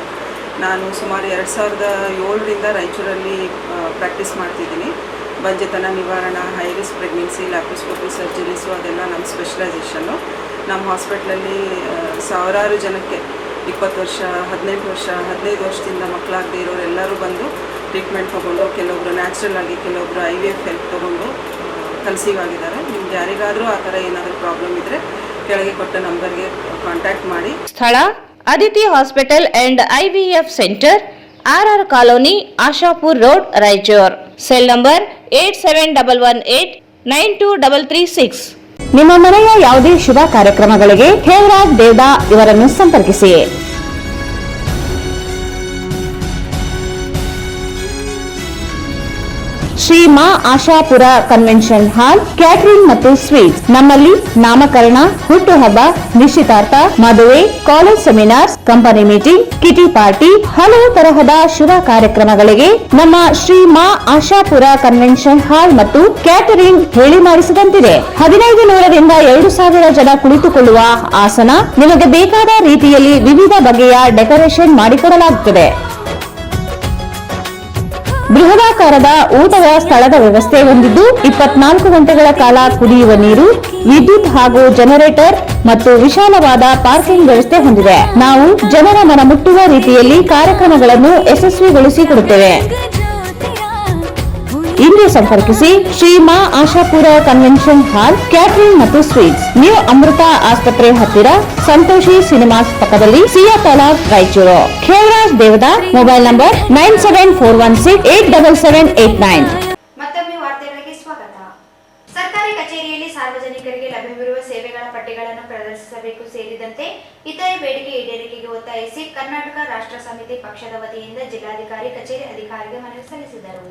ನಾನು ಸುಮಾರು 2007ರಿಂದ ರಾಯಚೂರಲ್ಲಿ ಪ್ರಾಕ್ಟೀಸ್ ಮಾಡ್ತಿದ್ದೀನಿ. ಬಂಜೆತನ ನಿವಾರಣಾ, high risk pregnancy, laparoscopy surgeries ಅದೆಲ್ಲ ನಮ್ಮ ಸ್ಪೆಷಲೈಸೇಷನ್ನು. ನಮ್ಮ ಹಾಸ್ಪಿಟ್ಲಲ್ಲಿ ಸಾವಿರಾರು ಜನಕ್ಕೆ 20 ವರ್ಷ, 18 ವರ್ಷ, 15 ವರ್ಷದಿಂದ ಮಕ್ಕಳಾಗದೇ ಇರೋರೆಲ್ಲರೂ ಬಂದು ಟ್ರೀಟ್ಮೆಂಟ್ ತೊಗೊಂಡು, ಕೆಲವೊಬ್ಬರು ನ್ಯಾಚುರಲ್ ಆಗಿ, ಕೆಲವೊಬ್ಬರು IVF ಹೆಲ್ಪ್ ತೊಗೊಂಡು ಕನ್ಸೀವ್ ಆಗಿದ್ದಾರೆ. ನಿಮ್ಗೆ ಯಾರಿಗಾದರೂ ಆ ಥರ ಏನಾದರೂ ಪ್ರಾಬ್ಲಮ್ ಇದ್ದರೆ ಕೆಳಗೆ ಕೊಟ್ಟ ನಂಬರ್ಗೆ ಕಾಂಟ್ಯಾಕ್ಟ್ ಮಾಡಿ. ಸ್ಥಳ: Aditi hospital and IVF centre, RR colony, Ashapur road, Raichur. Cell number 8711892336. ನಿಮ್ಮ ಮನೆಯ ಯಾವುದೇ ಶುಭ ಕಾರ್ಯಕ್ರಮಗಳಿಗೆ ಹೇಮರಾಜ್ ದೇವದಾ ಇವರನ್ನು ಸಂಪರ್ಕಿಸಿ. Shri Ma Ashapura convention hall, catering ಮತ್ತು ಸ್ವೀಟ್ಸ್. ನಮ್ಮಲ್ಲಿ ನಾಮಕರಣ, ಹುಟ್ಟುಹಬ್ಬ, ನಿಶ್ಚಿತಾರ್ಥ, ಮದುವೆ, college seminars, company meeting, ಕಿಟಿ party, ಹಲವು ತರಹದ ಶುಭ ಕಾರ್ಯಕ್ರಮಗಳಿಗೆ ನಮ್ಮ ಶ್ರೀ ಮಾ ಆಶಾಪುರ ಕನ್ವೆನ್ಷನ್ ಹಾಲ್ ಮತ್ತು ಕ್ಯಾಟರಿಂಗ್ ಹೇಳಿ ಮಾಡಿಸಿದಂತಿದೆ. 1500ರಿಂದ 2000 ಜನ ಕುಳಿತುಕೊಳ್ಳುವ ಆಸನ, ನಿಮಗೆ ಬೇಕಾದ ರೀತಿಯಲ್ಲಿ ವಿವಿಧ ಬಗೆಯ ಡೆಕೋರೇಷನ್ ಮಾಡಿಕೊಡಲಾಗುತ್ತದೆ. ಬೃಹದಾಕಾರದ ಊಟದ ಸ್ಥಳದ ವ್ಯವಸ್ಥೆ ಹೊಂದಿದ್ದು 24 ಗಂಟೆಗಳ ಕಾಲ ಕುಡಿಯುವ ನೀರು, ವಿದ್ಯುತ್ ಹಾಗೂ ಜನರೇಟರ್ ಮತ್ತು ವಿಶಾಲವಾದ ಪಾರ್ಕಿಂಗ್ ವ್ಯವಸ್ಥೆ ಹೊಂದಿದೆ. ನಾವು ಜನರ ಮನ ಮುಟ್ಟುವ ರೀತಿಯಲ್ಲಿ ಕಾರ್ಯಕ್ರಮಗಳನ್ನು ಯಶಸ್ವಿಗೊಳಿಸಿಕೊಡುತ್ತೇವೆ. ಇಂದೇ ಸಂಪರ್ಕಿಸಿ Shri Ma Ashapura convention hall, catering ಮತ್ತು ಸ್ವೀಟ್ಸ್, ನ್ಯೂ ಅಮೃತ ಆಸ್ಪತ್ರೆ ಹತ್ತಿರ, ಸಂತೋಷಿ ಸಿನಿಮಾಸ್ ಪಕ್ಕದಲ್ಲಿ, ಸಿಯಾ ತಾಲಾಬ್, ರಾಯಚೂರು. Hemraj Devda, mobile number 9741687789. ಮತ್ತೊಮ್ಮೆ ವಾರ್ತೆಗಳಿಗೆ ಸ್ವಾಗತ. ಸರ್ಕಾರಿ ಕಚೇರಿಯಲ್ಲಿ ಸಾರ್ವಜನಿಕರಿಗೆ ಲಭ್ಯವಿರುವ ಸೇವೆಗಳ ಪಟ್ಟಿಗಳನ್ನು ಪ್ರದರ್ಶಿಸಬೇಕು ಸೇರಿದಂತೆ ಇತರೆ ಬೇಡಿಕೆ ಈಡೇರಿಕೆಗೆ ಒತ್ತಾಯಿಸಿ ಕರ್ನಾಟಕ ರಾಷ್ಟ್ರ ಸಮಿತಿ ಪಕ್ಷದ ವತಿಯಿಂದ ಜಿಲ್ಲಾಧಿಕಾರಿ ಕಚೇರಿ ಅಧಿಕಾರಿಗೆ ಮನವಿ ಸಲ್ಲಿಸಿದರು.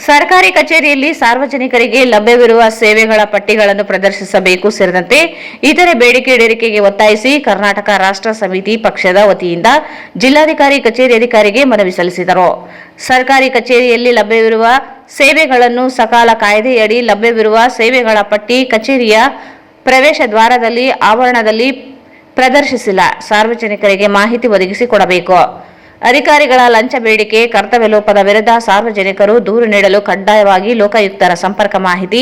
ಸರ್ಕಾರಿ ಕಚೇರಿಯಲ್ಲಿ ಸಾರ್ವಜನಿಕರಿಗೆ ಲಭ್ಯವಿರುವ ಸೇವೆಗಳ ಪಟ್ಟಿಗಳನ್ನು ಪ್ರದರ್ಶಿಸಬೇಕು ಸೇರಿದಂತೆ ಇತರೆ ಬೇಡಿಕೆ ಈಡೇರಿಕೆಗೆ ಒತ್ತಾಯಿಸಿ ಕರ್ನಾಟಕ ರಾಷ್ಟ್ರ ಸಮಿತಿ ಪಕ್ಷದ ವತಿಯಿಂದ ಜಿಲ್ಲಾಧಿಕಾರಿ ಕಚೇರಿ ಅಧಿಕಾರಿಗೆ ಮನವಿ ಸಲ್ಲಿಸಿದರು. ಸರ್ಕಾರಿ ಕಚೇರಿಯಲ್ಲಿ ಲಭ್ಯವಿರುವ ಸೇವೆಗಳನ್ನು ಸಕಾಲ ಕಾಯ್ದೆಯಡಿ ಲಭ್ಯವಿರುವ ಸೇವೆಗಳ ಪಟ್ಟಿ ಕಚೇರಿಯ ಪ್ರವೇಶ ದ್ವಾರದಲ್ಲಿ, ಆವರಣದಲ್ಲಿ ಪ್ರದರ್ಶಿಸಿಲ್ಲ. ಸಾರ್ವಜನಿಕರಿಗೆ ಮಾಹಿತಿ ಒದಗಿಸಿಕೊಡಬೇಕು. ಅಧಿಕಾರಿಗಳ ಲಂಚ ಬೇಡಿಕೆ, ಕರ್ತವ್ಯ ಲೋಪದ ವಿರುದ್ಧ ಸಾರ್ವಜನಿಕರು ದೂರು ನೀಡಲು ಕಡ್ಡಾಯವಾಗಿ ಲೋಕಾಯುಕ್ತರ ಸಂಪರ್ಕ ಮಾಹಿತಿ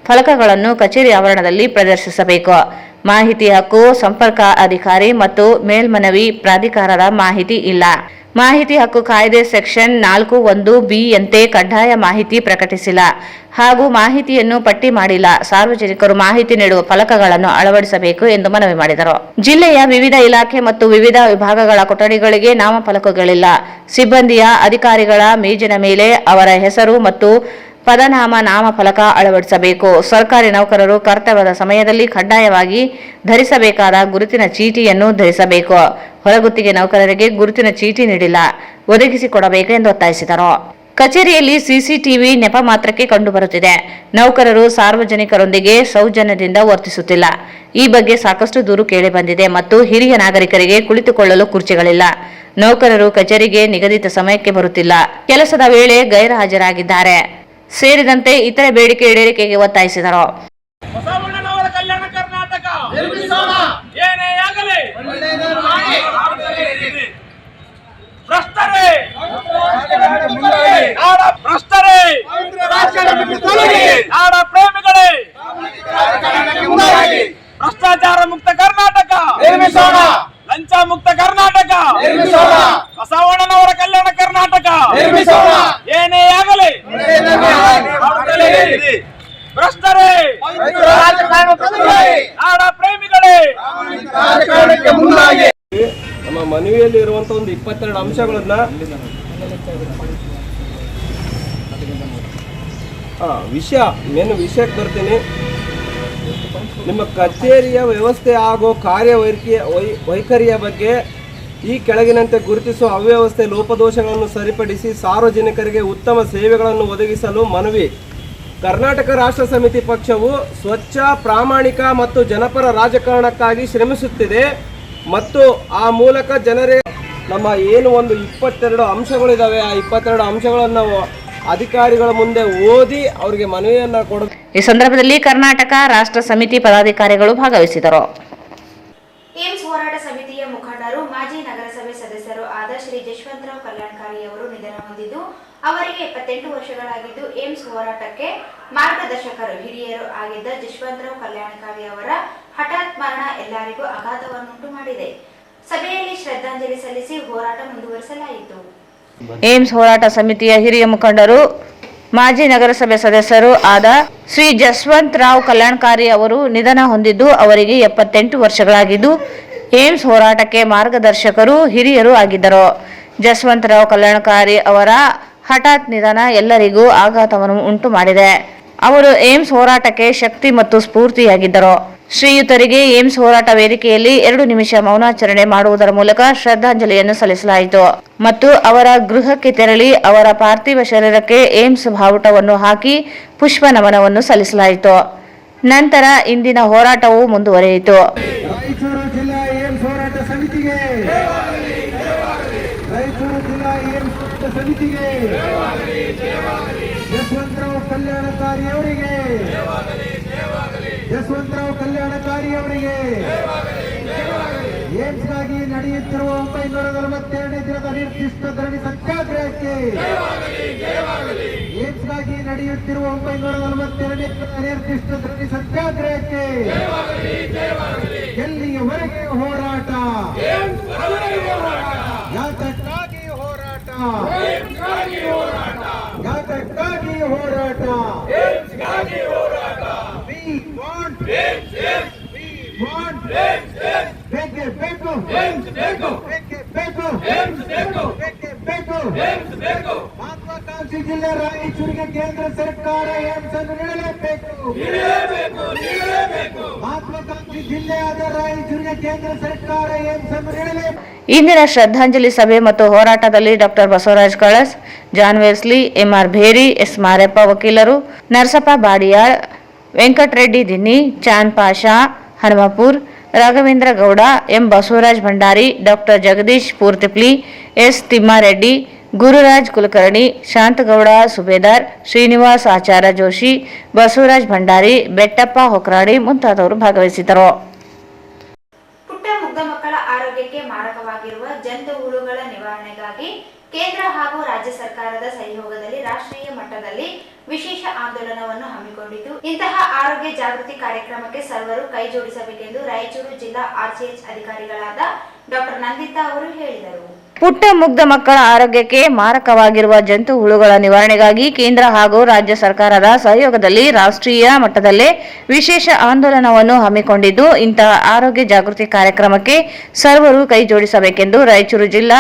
ಫಲಕಗಳನ್ನು ಕಚೇರಿ ಆವರಣದಲ್ಲಿ ಪ್ರದರ್ಶಿಸಬೇಕು. ಮಾಹಿತಿ ಹಕ್ಕು ಸಂಪರ್ಕ ಅಧಿಕಾರಿ ಮತ್ತು ಮೇಲ್ಮನವಿ ಪ್ರಾಧಿಕಾರದ ಮಾಹಿತಿ ಇಲ್ಲ. ಮಾಹಿತಿ ಹಕ್ಕು ಕಾಯ್ದೆ ಸೆಕ್ಷನ್ 4(1)(b) ಯಂತೆ ಕಡ್ಡಾಯ ಮಾಹಿತಿ ಪ್ರಕಟಿಸಿಲ್ಲ ಹಾಗೂ ಮಾಹಿತಿಯನ್ನು ಪಟ್ಟಿ ಮಾಡಿಲ್ಲ. ಸಾರ್ವಜನಿಕರು ಮಾಹಿತಿ ನೀಡುವ ಫಲಕಗಳನ್ನು ಅಳವಡಿಸಬೇಕು ಎಂದು ಮನವಿ ಮಾಡಿದರು. ಜಿಲ್ಲೆಯ ವಿವಿಧ ಇಲಾಖೆ ಮತ್ತು ವಿವಿಧ ವಿಭಾಗಗಳ ಕೊಠಡಿಗಳಿಗೆ ನಾಮಫಲಕಗಳಿಲ್ಲ. ಸಿಬ್ಬಂದಿಯ, ಅಧಿಕಾರಿಗಳ ಮೇಜಿನ ಮೇಲೆ ಅವರ ಹೆಸರು ಮತ್ತು ಪದನಾಮ ನಾಮಫಲಕ ಅಳವಡಿಸಬೇಕು. ಸರ್ಕಾರಿ ನೌಕರರು ಕರ್ತವ್ಯದ ಸಮಯದಲ್ಲಿ ಕಡ್ಡಾಯವಾಗಿ ಧರಿಸಬೇಕಾದ ಗುರುತಿನ ಚೀಟಿಯನ್ನು ಧರಿಸಬೇಕು. ಹೊರಗುತ್ತಿಗೆ ನೌಕರರಿಗೆ ಗುರುತಿನ ಚೀಟಿ ನೀಡಿಲ್ಲ, ಒದಗಿಸಿಕೊಡಬೇಕು ಎಂದು ಒತ್ತಾಯಿಸಿದರು. ಕಚೇರಿಯಲ್ಲಿ ಸಿಸಿಟಿವಿ ನೆಪ ಮಾತ್ರಕ್ಕೆ ಕಂಡುಬರುತ್ತಿದೆ. ನೌಕರರು ಸಾರ್ವಜನಿಕರೊಂದಿಗೆ ಸೌಜನ್ಯದಿಂದ ವರ್ತಿಸುತ್ತಿಲ್ಲ. ಈ ಬಗ್ಗೆ ಸಾಕಷ್ಟು ದೂರು ಕೇಳಿಬಂದಿದೆ ಮತ್ತು ಹಿರಿಯ ನಾಗರಿಕರಿಗೆ ಕುಳಿತುಕೊಳ್ಳಲು ಕುರ್ಚಿಗಳಿಲ್ಲ. ನೌಕರರು ಕಚೇರಿಗೆ ನಿಗದಿತ ಸಮಯಕ್ಕೆ ಬರುತ್ತಿಲ್ಲ, ಕೆಲಸದ ವೇಳೆ ಗೈರುಹಾಜರಾಗಿದ್ದಾರೆ ಸೇರಿದಂತೆ ಇತರೆ ಬೇಡಿಕೆ ಈಡೇರಿಕೆಗೆ ಒತ್ತಾಯಿಸಿದರು. ಬಸವಣ್ಣನವರ ಕಲ್ಯಾಣ ಕರ್ನಾಟಕ ನಿರ್ಮಿಸೋಣ. ಏನೇ ಭ್ರಷ್ಟರೇ ನಾಡ ಭ್ರಷ್ಟರೇ ನಾಡ ಪ್ರೇಮಿಗಳೇ ಭ್ರಷ್ಟಾಚಾರ ಮುಕ್ತ ಕರ್ನಾಟಕ ನಿರ್ಮಿಸೋಣ, ಲಂಚ ಮುಕ್ತ ಕರ್ನಾಟಕ ನಿರ್ಮಿಸೋಣ, ಬಸವಣ್ಣನವರ ಕಲ್ಯಾಣ ಕರ್ನಾಟಕ ನಿರ್ಮಿಸೋಣ. ಏನೇ ಆಗಲಿ ಭ್ರಷ್ಟರೇ ನಾಡ ಪ್ರೇಮಿಗಳೇ ನಮ್ಮ ಮನವಿಯಲ್ಲಿ ಇರುವಂತಹ ಒಂದು 22 ಅಂಶಗಳನ್ನ ವಿಷಯಕ್ಕೆ ಬರ್ತೀನಿ. ನಿಮ್ಮ ಕಚೇರಿಯ ವ್ಯವಸ್ಥೆ ಹಾಗೂ ವೈಖರಿಯ ಬಗ್ಗೆ ಈ ಕೆಳಗಿನಂತೆ ಗುರುತಿಸುವ ಅವ್ಯವಸ್ಥೆ ಲೋಪದೋಷಗಳನ್ನು ಸರಿಪಡಿಸಿ ಸಾರ್ವಜನಿಕರಿಗೆ ಉತ್ತಮ ಸೇವೆಗಳನ್ನು ಒದಗಿಸಲು ಮನವಿ. ಕರ್ನಾಟಕ ರಾಷ್ಟ್ರ ಸಮಿತಿ ಪಕ್ಷವು ಸ್ವಚ್ಛ, ಪ್ರಾಮಾಣಿಕ ಮತ್ತು ಜನಪರ ರಾಜಕಾರಣಕ್ಕಾಗಿ ಶ್ರಮಿಸುತ್ತಿದೆ ಮತ್ತು ಆ ಮೂಲಕ ಜನರೇ ನಮ್ಮ ಏನು ಒಂದು 22 ಅಂಶಗಳಿದಾವೆ, ಆ 22 ಅಂಶಗಳನ್ನು ಅಧಿಕಾರಿಗಳ ಮುಂದೆ ಓದಿ ಅವರಿಗೆ ಮನವಿಯನ್ನ ಕೊಡಬೇಕು. ಈ ಸಂದರ್ಭದಲ್ಲಿ ಕರ್ನಾಟಕ ರಾಷ್ಟ್ರ ಸಮಿತಿ ಪದಾಧಿಕಾರಿಗಳು ಭಾಗವಹಿಸಿದರು. ಏಮ್ಸ್ ಹೋರಾಟ ಸಮಿತಿಯ ಮುಖಂಡರು ಮಾಜಿ ನಗರಸಭೆ ಸದಸ್ಯರು ಆದ ಶ್ರೀ ಜಶವಂತರಾವ್ ಕಲ್ಯಾಣಕಾರಿ ಅವರು ನಿಧನ ಹೊಂದಿದ್ದು ಅವರಿಗೆ 78 ವರ್ಷಗಳಾಗಿದ್ದು ಏಮ್ಸ್ ಹೋರಾಟಕ್ಕೆ ಮಾರ್ಗದರ್ಶಕರು ಹಿರಿಯರು ಆಗಿದ್ದ ಜಶವಂತರಾವ್ ಕಲ್ಯಾಣಕಾರಿ ಅವರ ಹಠಾತ್ ಮರಣ ಎಲ್ಲರಿಗೂ ಆಘಾತವನ್ನುಂಟು ಮಾಡಿದೆ. ಸಭೆಯಲ್ಲಿ ಶ್ರದ್ಧಾಂಜಲಿ ಸಲ್ಲಿಸಿ ಹೋರಾಟ ಮುಂದುವರಿಸಲಾಯಿತು. ಏಮ್ಸ್ ಹೋರಾಟ ಸಮಿತಿಯ ಹಿರಿಯ ಮುಖಂಡರು ಮಾಜಿ ನಗರಸಭೆ ಸದಸ್ಯರು ಆದ ಶ್ರೀ ಜಶವಂತರಾವ್ ಕಲ್ಯಾಣಕಾರಿ ಅವರು ನಿಧನ ಹೊಂದಿದ್ದು ಅವರಿಗೆ 78 ವರ್ಷಗಳಾಗಿದ್ದು ಏಮ್ಸ್ ಹೋರಾಟಕ್ಕೆ ಮಾರ್ಗದರ್ಶಕರು ಹಿರಿಯರು ಆಗಿದ್ದರು. ಜಶವಂತರಾವ್ ಕಲ್ಯಾಣಕಾರಿ ಅವರ ಹಠಾತ್ ನಿಧನ ಎಲ್ಲರಿಗೂ ಆಘಾತವನ್ನು ಉಂಟು ಮಾಡಿದೆ. ಅವರು ಏಮ್ಸ್ ಹೋರಾಟಕ್ಕೆ ಶಕ್ತಿ ಮತ್ತು ಸ್ಫೂರ್ತಿಯಾಗಿದ್ದರು. ಶ್ರೀಯುತರಿಗೆ ಏಮ್ಸ್ ಹೋರಾಟ ವೇದಿಕೆಯಲ್ಲಿ 2 ನಿಮಿಷ ಮೌನಾಚರಣೆ ಮಾಡುವುದರ ಮೂಲಕ ಶ್ರದ್ಧಾಂಜಲಿಯನ್ನು ಸಲ್ಲಿಸಲಾಯಿತು ಮತ್ತು ಅವರ ಗೃಹಕ್ಕೆ ತೆರಳಿ ಅವರ ಪಾರ್ಥಿವ ಶರೀರಕ್ಕೆ ಏಮ್ಸ್ ಬಾವುಟವನ್ನು ಹಾಕಿ ಪುಷ್ಪ ನಮನವನ್ನು ಸಲ್ಲಿಸಲಾಯಿತು. ನಂತರ ಇಂದಿನ ಹೋರಾಟವು ಮುಂದುವರಿಯಿತು. ರಾಯಚೂರು ಜಿಲ್ಲಾ ಏಮ್ಸ್ ಹೋರಾಟ ಸಮಿತಿಗೆ, ರಾಯಚೂರು ಜಿಲ್ಲಾ ಏಮ್ಸ್ ಹೋರಾಟ ಸಮಿತಿಗೆ, ಯಶವಂತರಾವ್ ಕಲ್ಯಾಣಕಾರಿ ಅವರಿಗೆ, ಯಶವಂತರಾವ್ ಕಲ್ಯಾಣಕಾರಿ ಅವರಿಗೆ, ಏಮ್ಸ್ಗಾಗಿ ನಡೆಯುತ್ತಿರುವ 942ನೇ ದಿನದ ನಿರ್ದಿಷ್ಟ ಧರಣಿ ಸತ್ಯಾಗ್ರಹಕ್ಕೆ, ಏಮ್ಸ್ಗಾಗಿ ನಡೆಯುತ್ತಿರುವ 942ನೇ ದಿನದ ನಿರ್ದಿಷ್ಟ ಧರಣಿ ಸತ್ಯಾಗ್ರಹಕ್ಕೆ ಎಲ್ಲಿಯವರೆಗೆ ಹೋರಾಟ, ಯಾತಕ್ಕಾಗಿ ಹೋರಾಟ, ಯಾತಕ್ಕಾಗಿ ಹೋರಾಟ, ಬೇಕೇ ಬೇಕು, ಮಹತ್ವಾಕಾಂಕ್ಷಿ ಜಿಲ್ಲೆ ರಾಯಚೂರಿಗೆ ಕೇಂದ್ರ ಸರ್ಕಾರ ಏಮ್ಸ್ ಅನ್ನು ನೀಡಲೇಬೇಕು. ಮಹತ್ವಾಕಾಂಕ್ಷಿ ಜಿಲ್ಲೆಯಾದ ರಾಯಚೂರಿಗೆ ಕೇಂದ್ರ ಸರ್ಕಾರ ಏಮ್ಸ್ ಅನ್ನು ನೀಡಲೇಬೇಕು. ಇಂದಿನ ಶ್ರದ್ಧಾಂಜಲಿ ಸಭೆ ಮತ್ತು ಹೋರಾಟದಲ್ಲಿ doctor Basavaraj Kalas, John Wesley, M R Bheri, S Mareppa ವಕೀಲರು, Narasappa Badiyal, Venkatareddy Dinni, Chand Pasha Hanumapur, Raghavendra Gowda, M Basavaraj Bhandari, doctor Jagadish Poortipli, S Thimmareddy, Gururaj Kulkarni, Shantagouda Subedar, Srinivas Achar Joshi, Basavaraj Bhandari, Bettappa ಹೊಕ್ರಾಡಿ ಮುಂತಾದವರು ಭಾಗವಹಿಸಿದ್ದರು. ಪುಟ್ಟ ಮುಗ್ಧ ಮಕ್ಕಳ ಆರೋಗ್ಯಕ್ಕೆ ಮಾರಕವಾಗಿರುವ ಜಂತು ಹುಳುಗಳ ನಿವಾರಣೆಗಾಗಿ ಕೇಂದ್ರ ಹಾಗೂ ರಾಜ್ಯ ಸರ್ಕಾರದ ಸಹಯೋಗದಲ್ಲಿ ರಾಷ್ಟ್ರೀಯ ಮಟ್ಟದಲ್ಲಿ ವಿಶೇಷ ಆಂದೋಲನವನ್ನು ಹಮ್ಮಿಕೊಂಡಿದ್ದು ಇಂತಹ ಆರೋಗ್ಯ ಜಾಗೃತಿ ಕಾರ್ಯಕ್ರಮಕ್ಕೆ ಸರ್ವರು ಕೈ ಜೋಡಿಸಬೇಕೆಂದು ರಾಯಚೂರು ಜಿಲ್ಲಾ ಆರ್ಸಿಎಚ್ ಅಧಿಕಾರಿಗಳಾದ ಡಾಕ್ಟರ್ ನಂದಿತಾ ಅವರು ಹೇಳಿದರು. ಪುಟ್ಟ ಮುಗ್ಧ ಮಕ್ಕಳ ಆರೋಗ್ಯಕ್ಕೆ ಮಾರಕವಾಗಿರುವ ಜಂತು ಹುಳುಗಳ ನಿವಾರಣೆಗಾಗಿ ಕೇಂದ್ರ ಹಾಗೂ ರಾಜ್ಯ ಸರ್ಕಾರದ ಸಹಯೋಗದಲ್ಲಿ ರಾಷ್ಟ್ರೀಯ ಮಟ್ಟದಲ್ಲೇ ವಿಶೇಷ ಆಂದೋಲನವನ್ನು ಹಮ್ಮಿಕೊಂಡಿದ್ದು ಇಂತಹ ಆರೋಗ್ಯ ಜಾಗೃತಿ ಕಾರ್ಯಕ್ರಮಕ್ಕೆ ಸರ್ವರು ಕೈ ಜೋಡಿಸಬೇಕೆಂದು ರಾಯಚೂರು ಜಿಲ್ಲಾ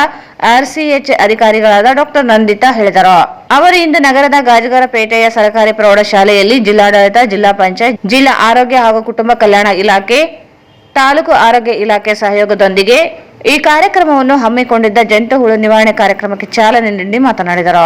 ಆರ್ಸಿಎಚ್ ಅಧಿಕಾರಿಗಳಾದ ಡಾಕ್ಟರ್ ನಂದಿತಾ ಹೇಳಿದರು. ಅವರು ಇಂದು ನಗರದ ಗಾಜಗರಪೇಟೆಯ ಸರ್ಕಾರಿ ಪ್ರೌಢಶಾಲೆಯಲ್ಲಿ ಜಿಲ್ಲಾಡಳಿತ, ಜಿಲ್ಲಾ ಪಂಚಾಯತ್, ಜಿಲ್ಲಾ ಆರೋಗ್ಯ ಹಾಗೂ ಕುಟುಂಬ ಕಲ್ಯಾಣ ಇಲಾಖೆ, ತಾಲೂಕು ಆರೋಗ್ಯ ಇಲಾಖೆ ಸಹಯೋಗದೊಂದಿಗೆ ಈ ಕಾರ್ಯಕ್ರಮವನ್ನು ಹಮ್ಮಿಕೊಂಡಿದ್ದ ಜಂತು ಹುಳು ನಿವಾರಣೆ ಕಾರ್ಯಕ್ರಮಕ್ಕೆ ಚಾಲನೆ ನೀಡಿ ಮಾತನಾಡಿದರು.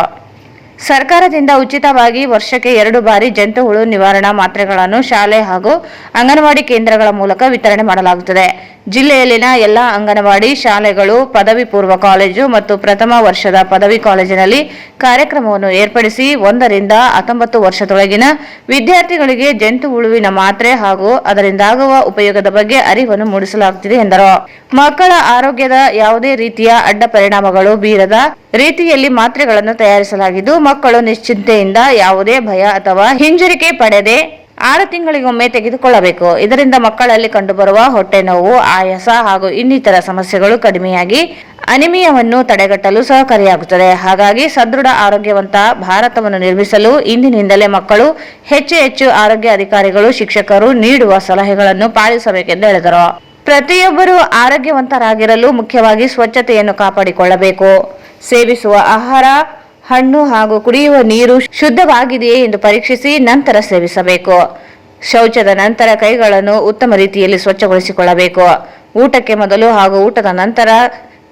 ಸರ್ಕಾರದಿಂದ ಉಚಿತವಾಗಿ ವರ್ಷಕ್ಕೆ 2 ಬಾರಿ ಜಂತು ಹುಳು ನಿವಾರಣಾ ಮಾತ್ರೆಗಳನ್ನು ಶಾಲೆ ಹಾಗೂ ಅಂಗನವಾಡಿ ಕೇಂದ್ರಗಳ ಮೂಲಕ ವಿತರಣೆ ಮಾಡಲಾಗುತ್ತದೆ. ಜಿಲ್ಲೆಯಲ್ಲಿನ ಎಲ್ಲ ಅಂಗನವಾಡಿ ಶಾಲೆಗಳು, ಪದವಿ ಪೂರ್ವ ಕಾಲೇಜು ಮತ್ತು ಪ್ರಥಮ ವರ್ಷದ ಪದವಿ ಕಾಲೇಜಿನಲ್ಲಿ ಕಾರ್ಯಕ್ರಮವನ್ನು ಏರ್ಪಡಿಸಿ 1 ರಿಂದ 19 ವರ್ಷದೊಳಗಿನ ವಿದ್ಯಾರ್ಥಿಗಳಿಗೆ ಜಂತು ಹುಳುವಿನ ಮಾತ್ರೆ ಹಾಗೂ ಅದರಿಂದಾಗುವ ಉಪಯೋಗದ ಬಗ್ಗೆ ಅರಿವನ್ನು ಮೂಡಿಸಲಾಗುತ್ತಿದೆ ಎಂದರು. ಮಕ್ಕಳ ಆರೋಗ್ಯದ ಯಾವುದೇ ರೀತಿಯ ಅಡ್ಡ ಪರಿಣಾಮಗಳು ಬೀರದ ರೀತಿಯಲ್ಲಿ ಮಾತ್ರೆಗಳನ್ನು ತಯಾರಿಸಲಾಗಿದ್ದು, ಮಕ್ಕಳು ನಿಶ್ಚಿಂತೆಯಿಂದ ಯಾವುದೇ ಭಯ ಅಥವಾ ಹಿಂಜರಿಕೆ ಪಡೆದೆ 6 ತಿಂಗಳಿಗೊಮ್ಮೆ ತೆಗೆದುಕೊಳ್ಳಬೇಕು. ಇದರಿಂದ ಮಕ್ಕಳಲ್ಲಿ ಕಂಡುಬರುವ ಹೊಟ್ಟೆ ನೋವು, ಆಯಾಸ ಹಾಗೂ ಇನ್ನಿತರ ಸಮಸ್ಯೆಗಳು ಕಡಿಮೆಯಾಗಿ ಅನಿಮಿಯಾವನ್ನು ತಡೆಗಟ್ಟಲು ಸಹಕಾರಿಯಾಗುತ್ತದೆ. ಹಾಗಾಗಿ ಸದೃಢ ಆರೋಗ್ಯವಂತ ಭಾರತವನ್ನು ನಿರ್ಮಿಸಲು ಇಂದಿನಿಂದಲೇ ಮಕ್ಕಳು ಹೆಚ್ಚು ಆರೋಗ್ಯ ಅಧಿಕಾರಿಗಳು, ಶಿಕ್ಷಕರು ನೀಡುವ ಸಲಹೆಗಳನ್ನು ಪಾಲಿಸಬೇಕೆಂದು ಹೇಳಿದರು. ಪ್ರತಿಯೊಬ್ಬರೂ ಆರೋಗ್ಯವಂತರಾಗಿರಲು ಮುಖ್ಯವಾಗಿ ಸ್ವಚ್ಛತೆಯನ್ನು ಕಾಪಾಡಿಕೊಳ್ಳಬೇಕು. ಸೇವಿಸುವ ಆಹಾರ, ಹಣ್ಣು ಹಾಗೂ ಕುಡಿಯುವ ನೀರು ಶುದ್ಧವಾಗಿದೆಯೇ ಎಂದು ಪರೀಕ್ಷಿಸಿ ನಂತರ ಸೇವಿಸಬೇಕು. ಶೌಚದ ನಂತರ ಕೈಗಳನ್ನು ಉತ್ತಮ ರೀತಿಯಲ್ಲಿ ಸ್ವಚ್ಛಗೊಳಿಸಿಕೊಳ್ಳಬೇಕು. ಊಟಕ್ಕೆ ಮೊದಲು ಹಾಗೂ ಊಟದ ನಂತರ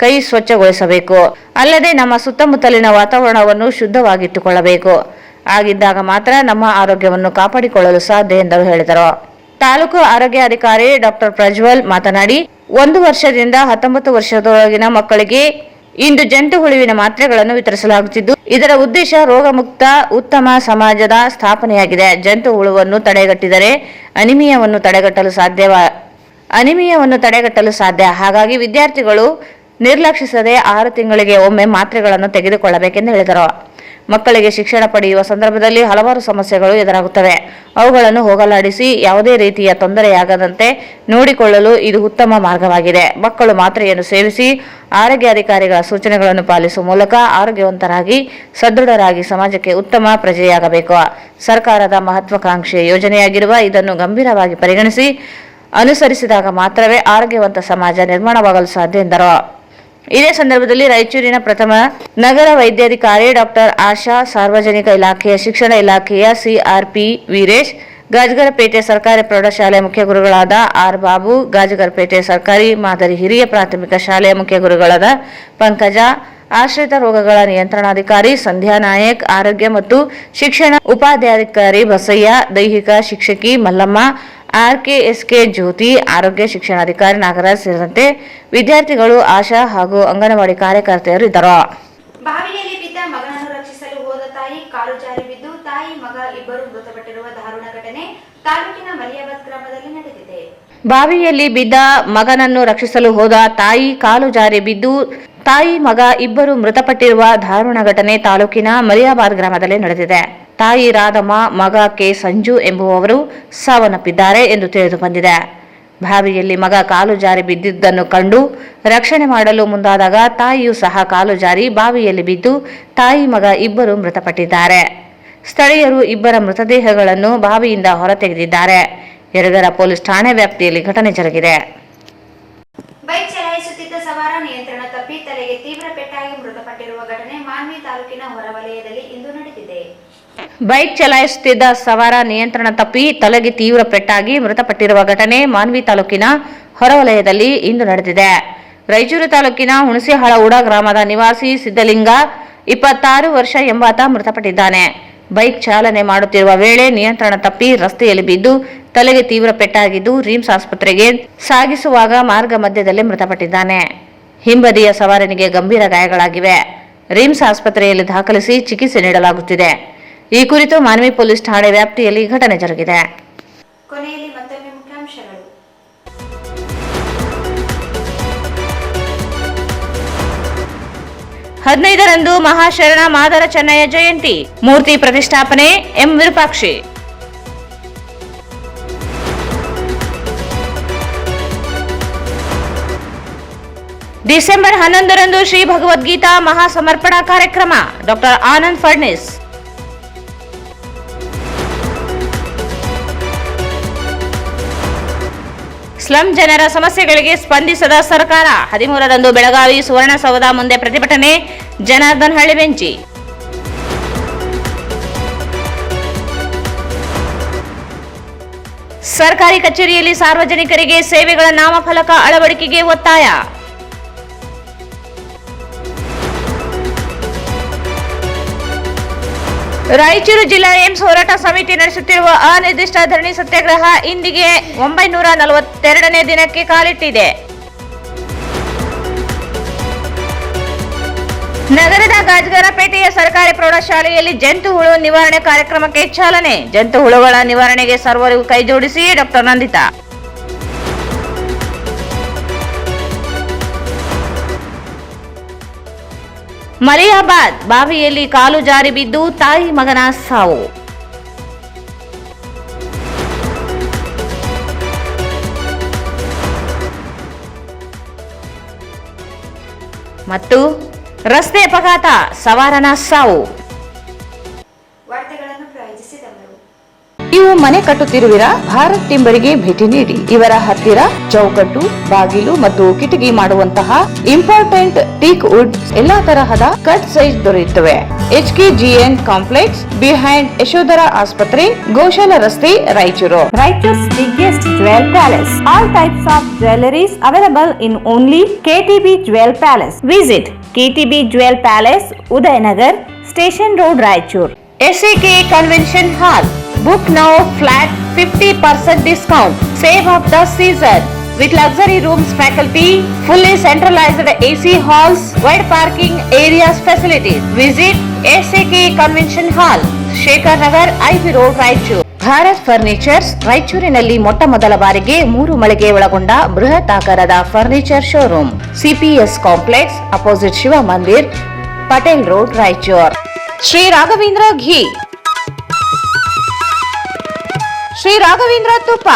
ಕೈ ಸ್ವಚ್ಛಗೊಳಿಸಬೇಕು. ಅಲ್ಲದೆ ನಮ್ಮ ಸುತ್ತಮುತ್ತಲಿನ ವಾತಾವರಣವನ್ನು ಶುದ್ಧವಾಗಿಟ್ಟುಕೊಳ್ಳಬೇಕು. ಆಗಿದ್ದಾಗ ಮಾತ್ರ ನಮ್ಮ ಆರೋಗ್ಯವನ್ನು ಕಾಪಾಡಿಕೊಳ್ಳಲು ಸಾಧ್ಯ ಎಂದು ಹೇಳಿದರು. ತಾಲೂಕು ಆರೋಗ್ಯ ಅಧಿಕಾರಿ ಡಾಕ್ಟರ್ ಪ್ರಜ್ವಲ್ ಮಾತನಾಡಿ, 1 ವರ್ಷದಿಂದ 19 ವರ್ಷದೊಳಗಿನ ಮಕ್ಕಳಿಗೆ ಇಂದು ಜಂತು ಹುಳುವಿನ ಮಾತ್ರೆಗಳನ್ನು ವಿತರಿಸಲಾಗುತ್ತಿದ್ದು, ಇದರ ಉದ್ದೇಶ ರೋಗಮುಕ್ತ ಉತ್ತಮ ಸಮಾಜದ ಸ್ಥಾಪನೆಯಾಗಿದೆ. ಜಂತು ಹುಳುವನ್ನು ತಡೆಗಟ್ಟಿದರೆ ಅನಿಮಿಯಾವನ್ನು ತಡೆಗಟ್ಟಲು ಸಾಧ್ಯ. ಹಾಗಾಗಿ ವಿದ್ಯಾರ್ಥಿಗಳು ನಿರ್ಲಕ್ಷಿಸದೆ 6 ತಿಂಗಳಿಗೆ ಒಮ್ಮೆ ಮಾತ್ರೆಗಳನ್ನು ತೆಗೆದುಕೊಳ್ಳಬೇಕೆಂದು ಹೇಳಿದರು. ಮಕ್ಕಳಿಗೆ ಶಿಕ್ಷಣ ಪಡೆಯುವ ಸಂದರ್ಭದಲ್ಲಿ ಹಲವಾರು ಸಮಸ್ಯೆಗಳು ಎದುರಾಗುತ್ತವೆ. ಅವುಗಳನ್ನು ಹೋಗಲಾಡಿಸಿ ಯಾವುದೇ ರೀತಿಯ ತೊಂದರೆಯಾಗದಂತೆ ನೋಡಿಕೊಳ್ಳಲು ಇದು ಉತ್ತಮ ಮಾರ್ಗವಾಗಿದೆ. ಮಕ್ಕಳು ಮಾತ್ರೆಯನ್ನು ಸೇವಿಸಿ ಆರೋಗ್ಯ ಅಧಿಕಾರಿಗಳ ಸೂಚನೆಗಳನ್ನು ಪಾಲಿಸುವ ಮೂಲಕ ಆರೋಗ್ಯವಂತರಾಗಿ ಸದೃಢರಾಗಿ ಸಮಾಜಕ್ಕೆ ಉತ್ತಮ ಪ್ರಜೆಯಾಗಬೇಕು. ಸರ್ಕಾರದ ಮಹತ್ವಾಕಾಂಕ್ಷೆಯ ಯೋಜನೆಯಾಗಿರುವ ಇದನ್ನು ಗಂಭೀರವಾಗಿ ಪರಿಗಣಿಸಿ ಅನುಸರಿಸಿದಾಗ ಮಾತ್ರವೇ ಆರೋಗ್ಯವಂತ ಸಮಾಜ ನಿರ್ಮಾಣವಾಗಲು ಸಾಧ್ಯ ಎಂದರು. ಇದೇ ಸಂದರ್ಭದಲ್ಲಿ ರಾಯಚೂರಿನ ಪ್ರಥಮ ನಗರ ವೈದ್ಯಾಧಿಕಾರಿ ಡಾಕ್ಟರ್ ಆಶಾ, ಸಾರ್ವಜನಿಕ ಇಲಾಖೆಯ ಶಿಕ್ಷಣ ಇಲಾಖೆಯ ಸಿಆರ್ಪಿ ವೀರೇಶ್, ಗಾಜಗರಪೇಟೆ ಸರ್ಕಾರಿ ಪ್ರೌಢಶಾಲೆಯ ಮುಖ್ಯ ಗುರುಗಳಾದ ಆರ್ ಬಾಬು, ಗಾಜಗರಪೇಟೆ ಸರ್ಕಾರಿ ಮಾದರಿ ಹಿರಿಯ ಪ್ರಾಥಮಿಕ ಶಾಲೆಯ ಮುಖ್ಯ ಗುರುಗಳಾದ ಪಂಕಜ, ಆಶ್ರಿತ ರೋಗಗಳ ನಿಯಂತ್ರಣಾಧಿಕಾರಿ ಸಂಧ್ಯಾ ನಾಯಕ್, ಆರೋಗ್ಯ ಮತ್ತು ಶಿಕ್ಷಣ ಉಪಾಧ್ಯಾಧಿಕಾರಿ ಬಸಯ್ಯ, ದೈಹಿಕ ಶಿಕ್ಷಕಿ ಮಲ್ಲಮ್ಮ, ಆರ್ಕೆಎಸ್ಕೆ ಜ್ಯೋತಿ, ಆರೋಗ್ಯ ಶಿಕ್ಷಣಾಧಿಕಾರಿ ನಾಗರಾಜ್ ಸೇರಿದಂತೆ ವಿದ್ಯಾರ್ಥಿಗಳು, ಆಶಾ ಹಾಗೂ ಅಂಗನವಾಡಿ ಕಾರ್ಯಕರ್ತೆಯರು ಇದ್ದರು. ಬಾವಿಯಲ್ಲಿ ಬಿದ್ದ ಮಗನನ್ನು ರಕ್ಷಿಸಲು ಹೋದ ತಾಯಿ ಕಾಲು ಜಾರಿ ಬಿದ್ದು ತಾಯಿ ಮಗ ಇಬ್ಬರು ಮೃತಪಟ್ಟಿರುವ ದಾರುಣ ಘಟನೆ ತಾಲೂಕಿನ ಮಲಿಯಾಬಾದ್ ಗ್ರಾಮದಲ್ಲಿ ನಡೆದಿದೆ. ಬಾವಿಯಲ್ಲಿ ಬಿದ್ದ ಮಗನನ್ನು ರಕ್ಷಿಸಲು ಹೋದ ತಾಯಿ ಕಾಲು ಜಾರಿ ಬಿದ್ದು ತಾಯಿ ಮಗ ಇಬ್ಬರು ಮೃತಪಟ್ಟಿರುವ ದಾರುಣ ಘಟನೆ ತಾಲೂಕಿನ ಮಲಿಯಾಬಾದ್ ಗ್ರಾಮದಲ್ಲಿ ನಡೆದಿದೆ. ತಾಯಿ ರಾಧಮ್ಮ, ಮಗ ಕೆ ಸಂಜು ಎಂಬುವವರು ಸಾವನ್ನಪ್ಪಿದ್ದಾರೆ ಎಂದು ತಿಳಿದು ಬಂದಿದೆ. ಬಾವಿಯಲ್ಲಿ ಮಗ ಕಾಲು ಜಾರಿ ಬಿದ್ದಿದ್ದನ್ನು ಕಂಡು ರಕ್ಷಣೆ ಮಾಡಲು ಮುಂದಾದಾಗ ತಾಯಿಯೂ ಸಹ ಕಾಲು ಜಾರಿ ಬಾವಿಯಲ್ಲಿ ಬಿದ್ದು ತಾಯಿ ಮಗ ಇಬ್ಬರು ಮೃತಪಟ್ಟಿದ್ದಾರೆ. ಸ್ಥಳೀಯರು ಇಬ್ಬರ ಮೃತದೇಹಗಳನ್ನು ಬಾವಿಯಿಂದ ಹೊರತೆಗೆದಿದ್ದಾರೆ. ಯರಗರ ಪೊಲೀಸ್ ಠಾಣೆ ವ್ಯಾಪ್ತಿಯಲ್ಲಿ ಘಟನೆ ಜರುಗಿದೆ. ಬೈಕ್ ಚಲಾಯಿಸುತ್ತಿದ್ದ ಸವಾರ ನಿಯಂತ್ರಣ ತಪ್ಪಿ ತಲೆಗೆ ತೀವ್ರ ಪೆಟ್ಟಾಗಿ ಮೃತಪಟ್ಟಿರುವ ಘಟನೆ ಮಾನ್ವಿ ತಾಲೂಕಿನ ಹೊರವಲಯದಲ್ಲಿ ಇಂದು ನಡೆದಿದೆ. ಬೈಕ್ ಚಲಾಯಿಸುತ್ತಿದ್ದ ಸವಾರ ನಿಯಂತ್ರಣ ತಪ್ಪಿ ತಲೆಗೆ ತೀವ್ರ ಪೆಟ್ಟಾಗಿ ಮೃತಪಟ್ಟಿರುವ ಘಟನೆ ಮಾನ್ವಿ ತಾಲೂಕಿನ ಹೊರವಲಯದಲ್ಲಿ ಇಂದು ನಡೆದಿದೆ. ರಾಯಚೂರು ತಾಲೂಕಿನ ಹುಣಸೆಹಾಳವುಡ ಗ್ರಾಮದ ನಿವಾಸಿ ಸಿದ್ದಲಿಂಗ 26 ವರ್ಷ ಎಂಬಾತ ಮೃತಪಟ್ಟಿದ್ದಾನೆ. ಬೈಕ್ ಚಾಲನೆ ಮಾಡುತ್ತಿರುವ ವೇಳೆ ನಿಯಂತ್ರಣ ತಪ್ಪಿ ರಸ್ತೆಯಲ್ಲಿ ಬಿದ್ದು ತಲೆಗೆ ತೀವ್ರ ಪೆಟ್ಟಾಗಿದ್ದು ರಿಮ್ಸ್ ಆಸ್ಪತ್ರೆಗೆ ಸಾಗಿಸುವಾಗ ಮಾರ್ಗ ಮಧ್ಯದಲ್ಲಿ ಮೃತಪಟ್ಟಿದ್ದಾನೆ. ಹಿಂಬದಿಯ ಸವಾರನಿಗೆ ಗಂಭೀರ ಗಾಯಗಳಾಗಿವೆ. ರಿಮ್ಸ್ ಆಸ್ಪತ್ರೆಯಲ್ಲಿ ದಾಖಲಿಸಿ ಚಿಕಿತ್ಸೆ ನೀಡಲಾಗುತ್ತಿದೆ. ಈ ಕುರಿತು ಮಾನ್ವಿ ಪೊಲೀಸ್ ಠಾಣೆ ವ್ಯಾಪ್ತಿಯಲ್ಲಿ ಘಟನೆ ಜರುಗಿದೆ. ಕೊನೆಯಲ್ಲಿ ಮತ್ತೊಮ್ಮೆ ಮುಖ್ಯಾಂಶಗಳು. 15ರಂದು ಮಹಾಶರಣ ಮಾದರ ಚೆನ್ನಯ್ಯ ಜಯಂತಿ, ಮೂರ್ತಿ ಪ್ರತಿಷ್ಠಾಪನೆ ಎಂ ವಿರೂಪಾಕ್ಷಿ. ಡಿಸೆಂಬರ್ 11ರಂದು ಶ್ರೀ ಭಗವದ್ಗೀತಾ ಮಹಾಸಮರ್ಪಣಾ ಕಾರ್ಯಕ್ರಮ, ಡಾಕ್ಟರ್ ಆನಂದ್ ಫಡ್ನಿಸ್. ಸ್ಲಂ ಜನರ ಸಮಸ್ಯೆಗಳಿಗೆ ಸ್ಪಂದಿಸದ ಸರ್ಕಾರ, 13ರಂದು ಬೆಳಗಾವಿ ಸುವರ್ಣಸೌಧ ಮುಂದೆ ಪ್ರತಿಭಟನೆ, ಜನಾರ್ದನ್ ಹಳ್ಳಿಬೆಂಚಿ. ಸರ್ಕಾರಿ ಕಚೇರಿಯಲ್ಲಿ ಸಾರ್ವಜನಿಕರಿಗೆ ಸೇವೆಗಳ ನಾಮಫಲಕ ಅಳವಡಿಕೆಗೆ ಒತ್ತಾಯ. ರಾಯಚೂರು ಜಿಲ್ಲಾ ಏಮ್ಸ್ ಹೋರಾಟ ಸಮಿತಿ ನಡೆಸುತ್ತಿರುವ ಅನಿರ್ದಿಷ್ಟ ಧರಣಿ ಸತ್ಯಾಗ್ರಹ ಇಂದಿಗೆ 942ನೇ ದಿನಕ್ಕೆ ಕಾಲಿಟ್ಟಿದೆ. ನಗರದ ಗಾಜಗರಪೇಟೆಯ ಸರ್ಕಾರಿ ಪ್ರೌಢಶಾಲೆಯಲ್ಲಿ ಜಂತು ಹುಳು ನಿವಾರಣೆ ಕಾರ್ಯಕ್ರಮಕ್ಕೆ ಚಾಲನೆ. ಜಂತು ಹುಳುಗಳ ನಿವಾರಣೆಗೆ ಸರ್ವರಿಗೂ ಕೈಜೋಡಿಸಿ ಡಾಕ್ಟರ್ ನಂದಿತಾ. ಮಲಿಯಾಬಾದ್ ಬಾವಿಯಲ್ಲಿ ಕಾಲು ಜಾರಿ ಬಿದ್ದು ತಾಯಿ ಮಗನ ಸಾವು. ಮತ್ತು ರಸ್ತೆ ಅಪಘಾತ, ಸವಾರನ ಸಾವು. ವಾರ್ತೆಗಳನ್ನು ಪ್ರಾಯೋಜಿಸಿದವರು. ನೀವು ಮನೆ ಕಟ್ಟುತ್ತಿರುವಿರಾ? ಭಾರತ್ ಟಿಂಬರಿಗೆ ಭೇಟಿ ನೀಡಿ. ಇವರ ಹತ್ತಿರ ಚೌಕಟ್ಟು, ಬಾಗಿಲು ಮತ್ತು ಕಿಟಕಿ ಮಾಡುವಂತಹ ಇಂಪಾರ್ಟೆಂಟ್ ಟೀಕ್ ವುಡ್ ಎಲ್ಲಾ ತರಹದ ಕಟ್ ಸೈಜ್ ದೊರೆಯುತ್ತವೆ. HKGN ಕಾಂಪ್ಲೆಕ್ಸ್ ಬಿಹೈಂಡ್ ಯಶೋಧರ ಆಸ್ಪತ್ರೆ, ಗೋಶಾಲ ರಸ್ತೆ, Raichur. Raichur's biggest jewel palace. All types of jewelries available in only KTB Jewel Palace. Visit KTB Jewel Palace, Udayanagar, Station Road, Raichur. SAK Convention Hall. Book now flat 50% discount. Save of the season. With luxury rooms, faculty, fully centralized AC halls, wide parking areas facilities. Visit SAK Convention Hall, Shekhar Nagar, IV Road, Raichur. Bharat furnitures ರಾಯಚೂರಿನಲ್ಲಿ ಮೊಟ್ಟ ಮೊದಲ ಬಾರಿಗೆ 3 ಮಳಿಗೆ ಒಳಗೊಂಡ ಬೃಹತ್ ಆಕಾರದ furniture showroom. CPS complex opposite Shiva Mandir, Patel road, Raichur. Shri Raghavendra ghee, Shri Raghavendra ತುಪ್ಪ,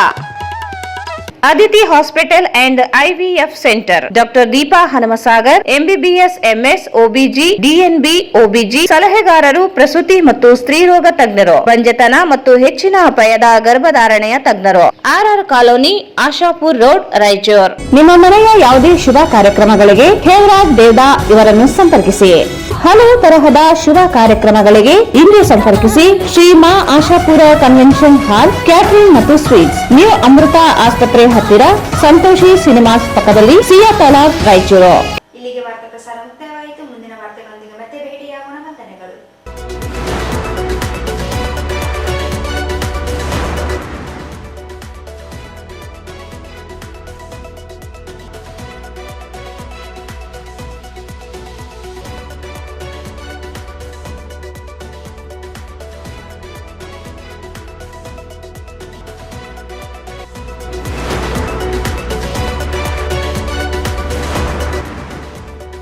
Aditi hospital and IVF centre, doctor Deepa Hanumasagar, MBBS MS OBG DNB OBG ಸಲಹೆಗಾರರು, ಪ್ರಸೂತಿ ಮತ್ತು ಸ್ತ್ರೀರೋಗ ತಜ್ಞರು, ಬಂಜತನ ಮತ್ತು ಹೆಚ್ಚಿನ ಅಪಾಯದ ಗರ್ಭಧಾರಣೆಯ ತಜ್ಞರು. RR colony, Ashapur road, Raichur. ನಿಮ್ಮ ಮನೆಯ ಯಾವುದೇ ಶುಭ ಕಾರ್ಯಕ್ರಮಗಳಿಗೆ ಹೇಮರಾಜ್ ದೇವದಾ ಇವರನ್ನು ಸಂಪರ್ಕಿಸಿ. ಹಲವು ತರಹದ ಶುಭ ಕಾರ್ಯಕ್ರಮಗಳಿಗೆ ಇಂದು ಸಂಪರ್ಕಿಸಿ. Shri Ma Ashapura convention hall, catering ಮತ್ತು ಸ್ವೀಟ್ಸ್, ನ್ಯೂ ಅಮೃತ ಆಸ್ಪತ್ರೆ ಹತ್ತಿರ, ಸಂತೋಷಿ ಸಿನಿಮಾಸ್ ಪಕ್ಕದಲ್ಲಿ, ಸಿಯಾ ತಲಾಬ್, ರಾಯಚೂರು.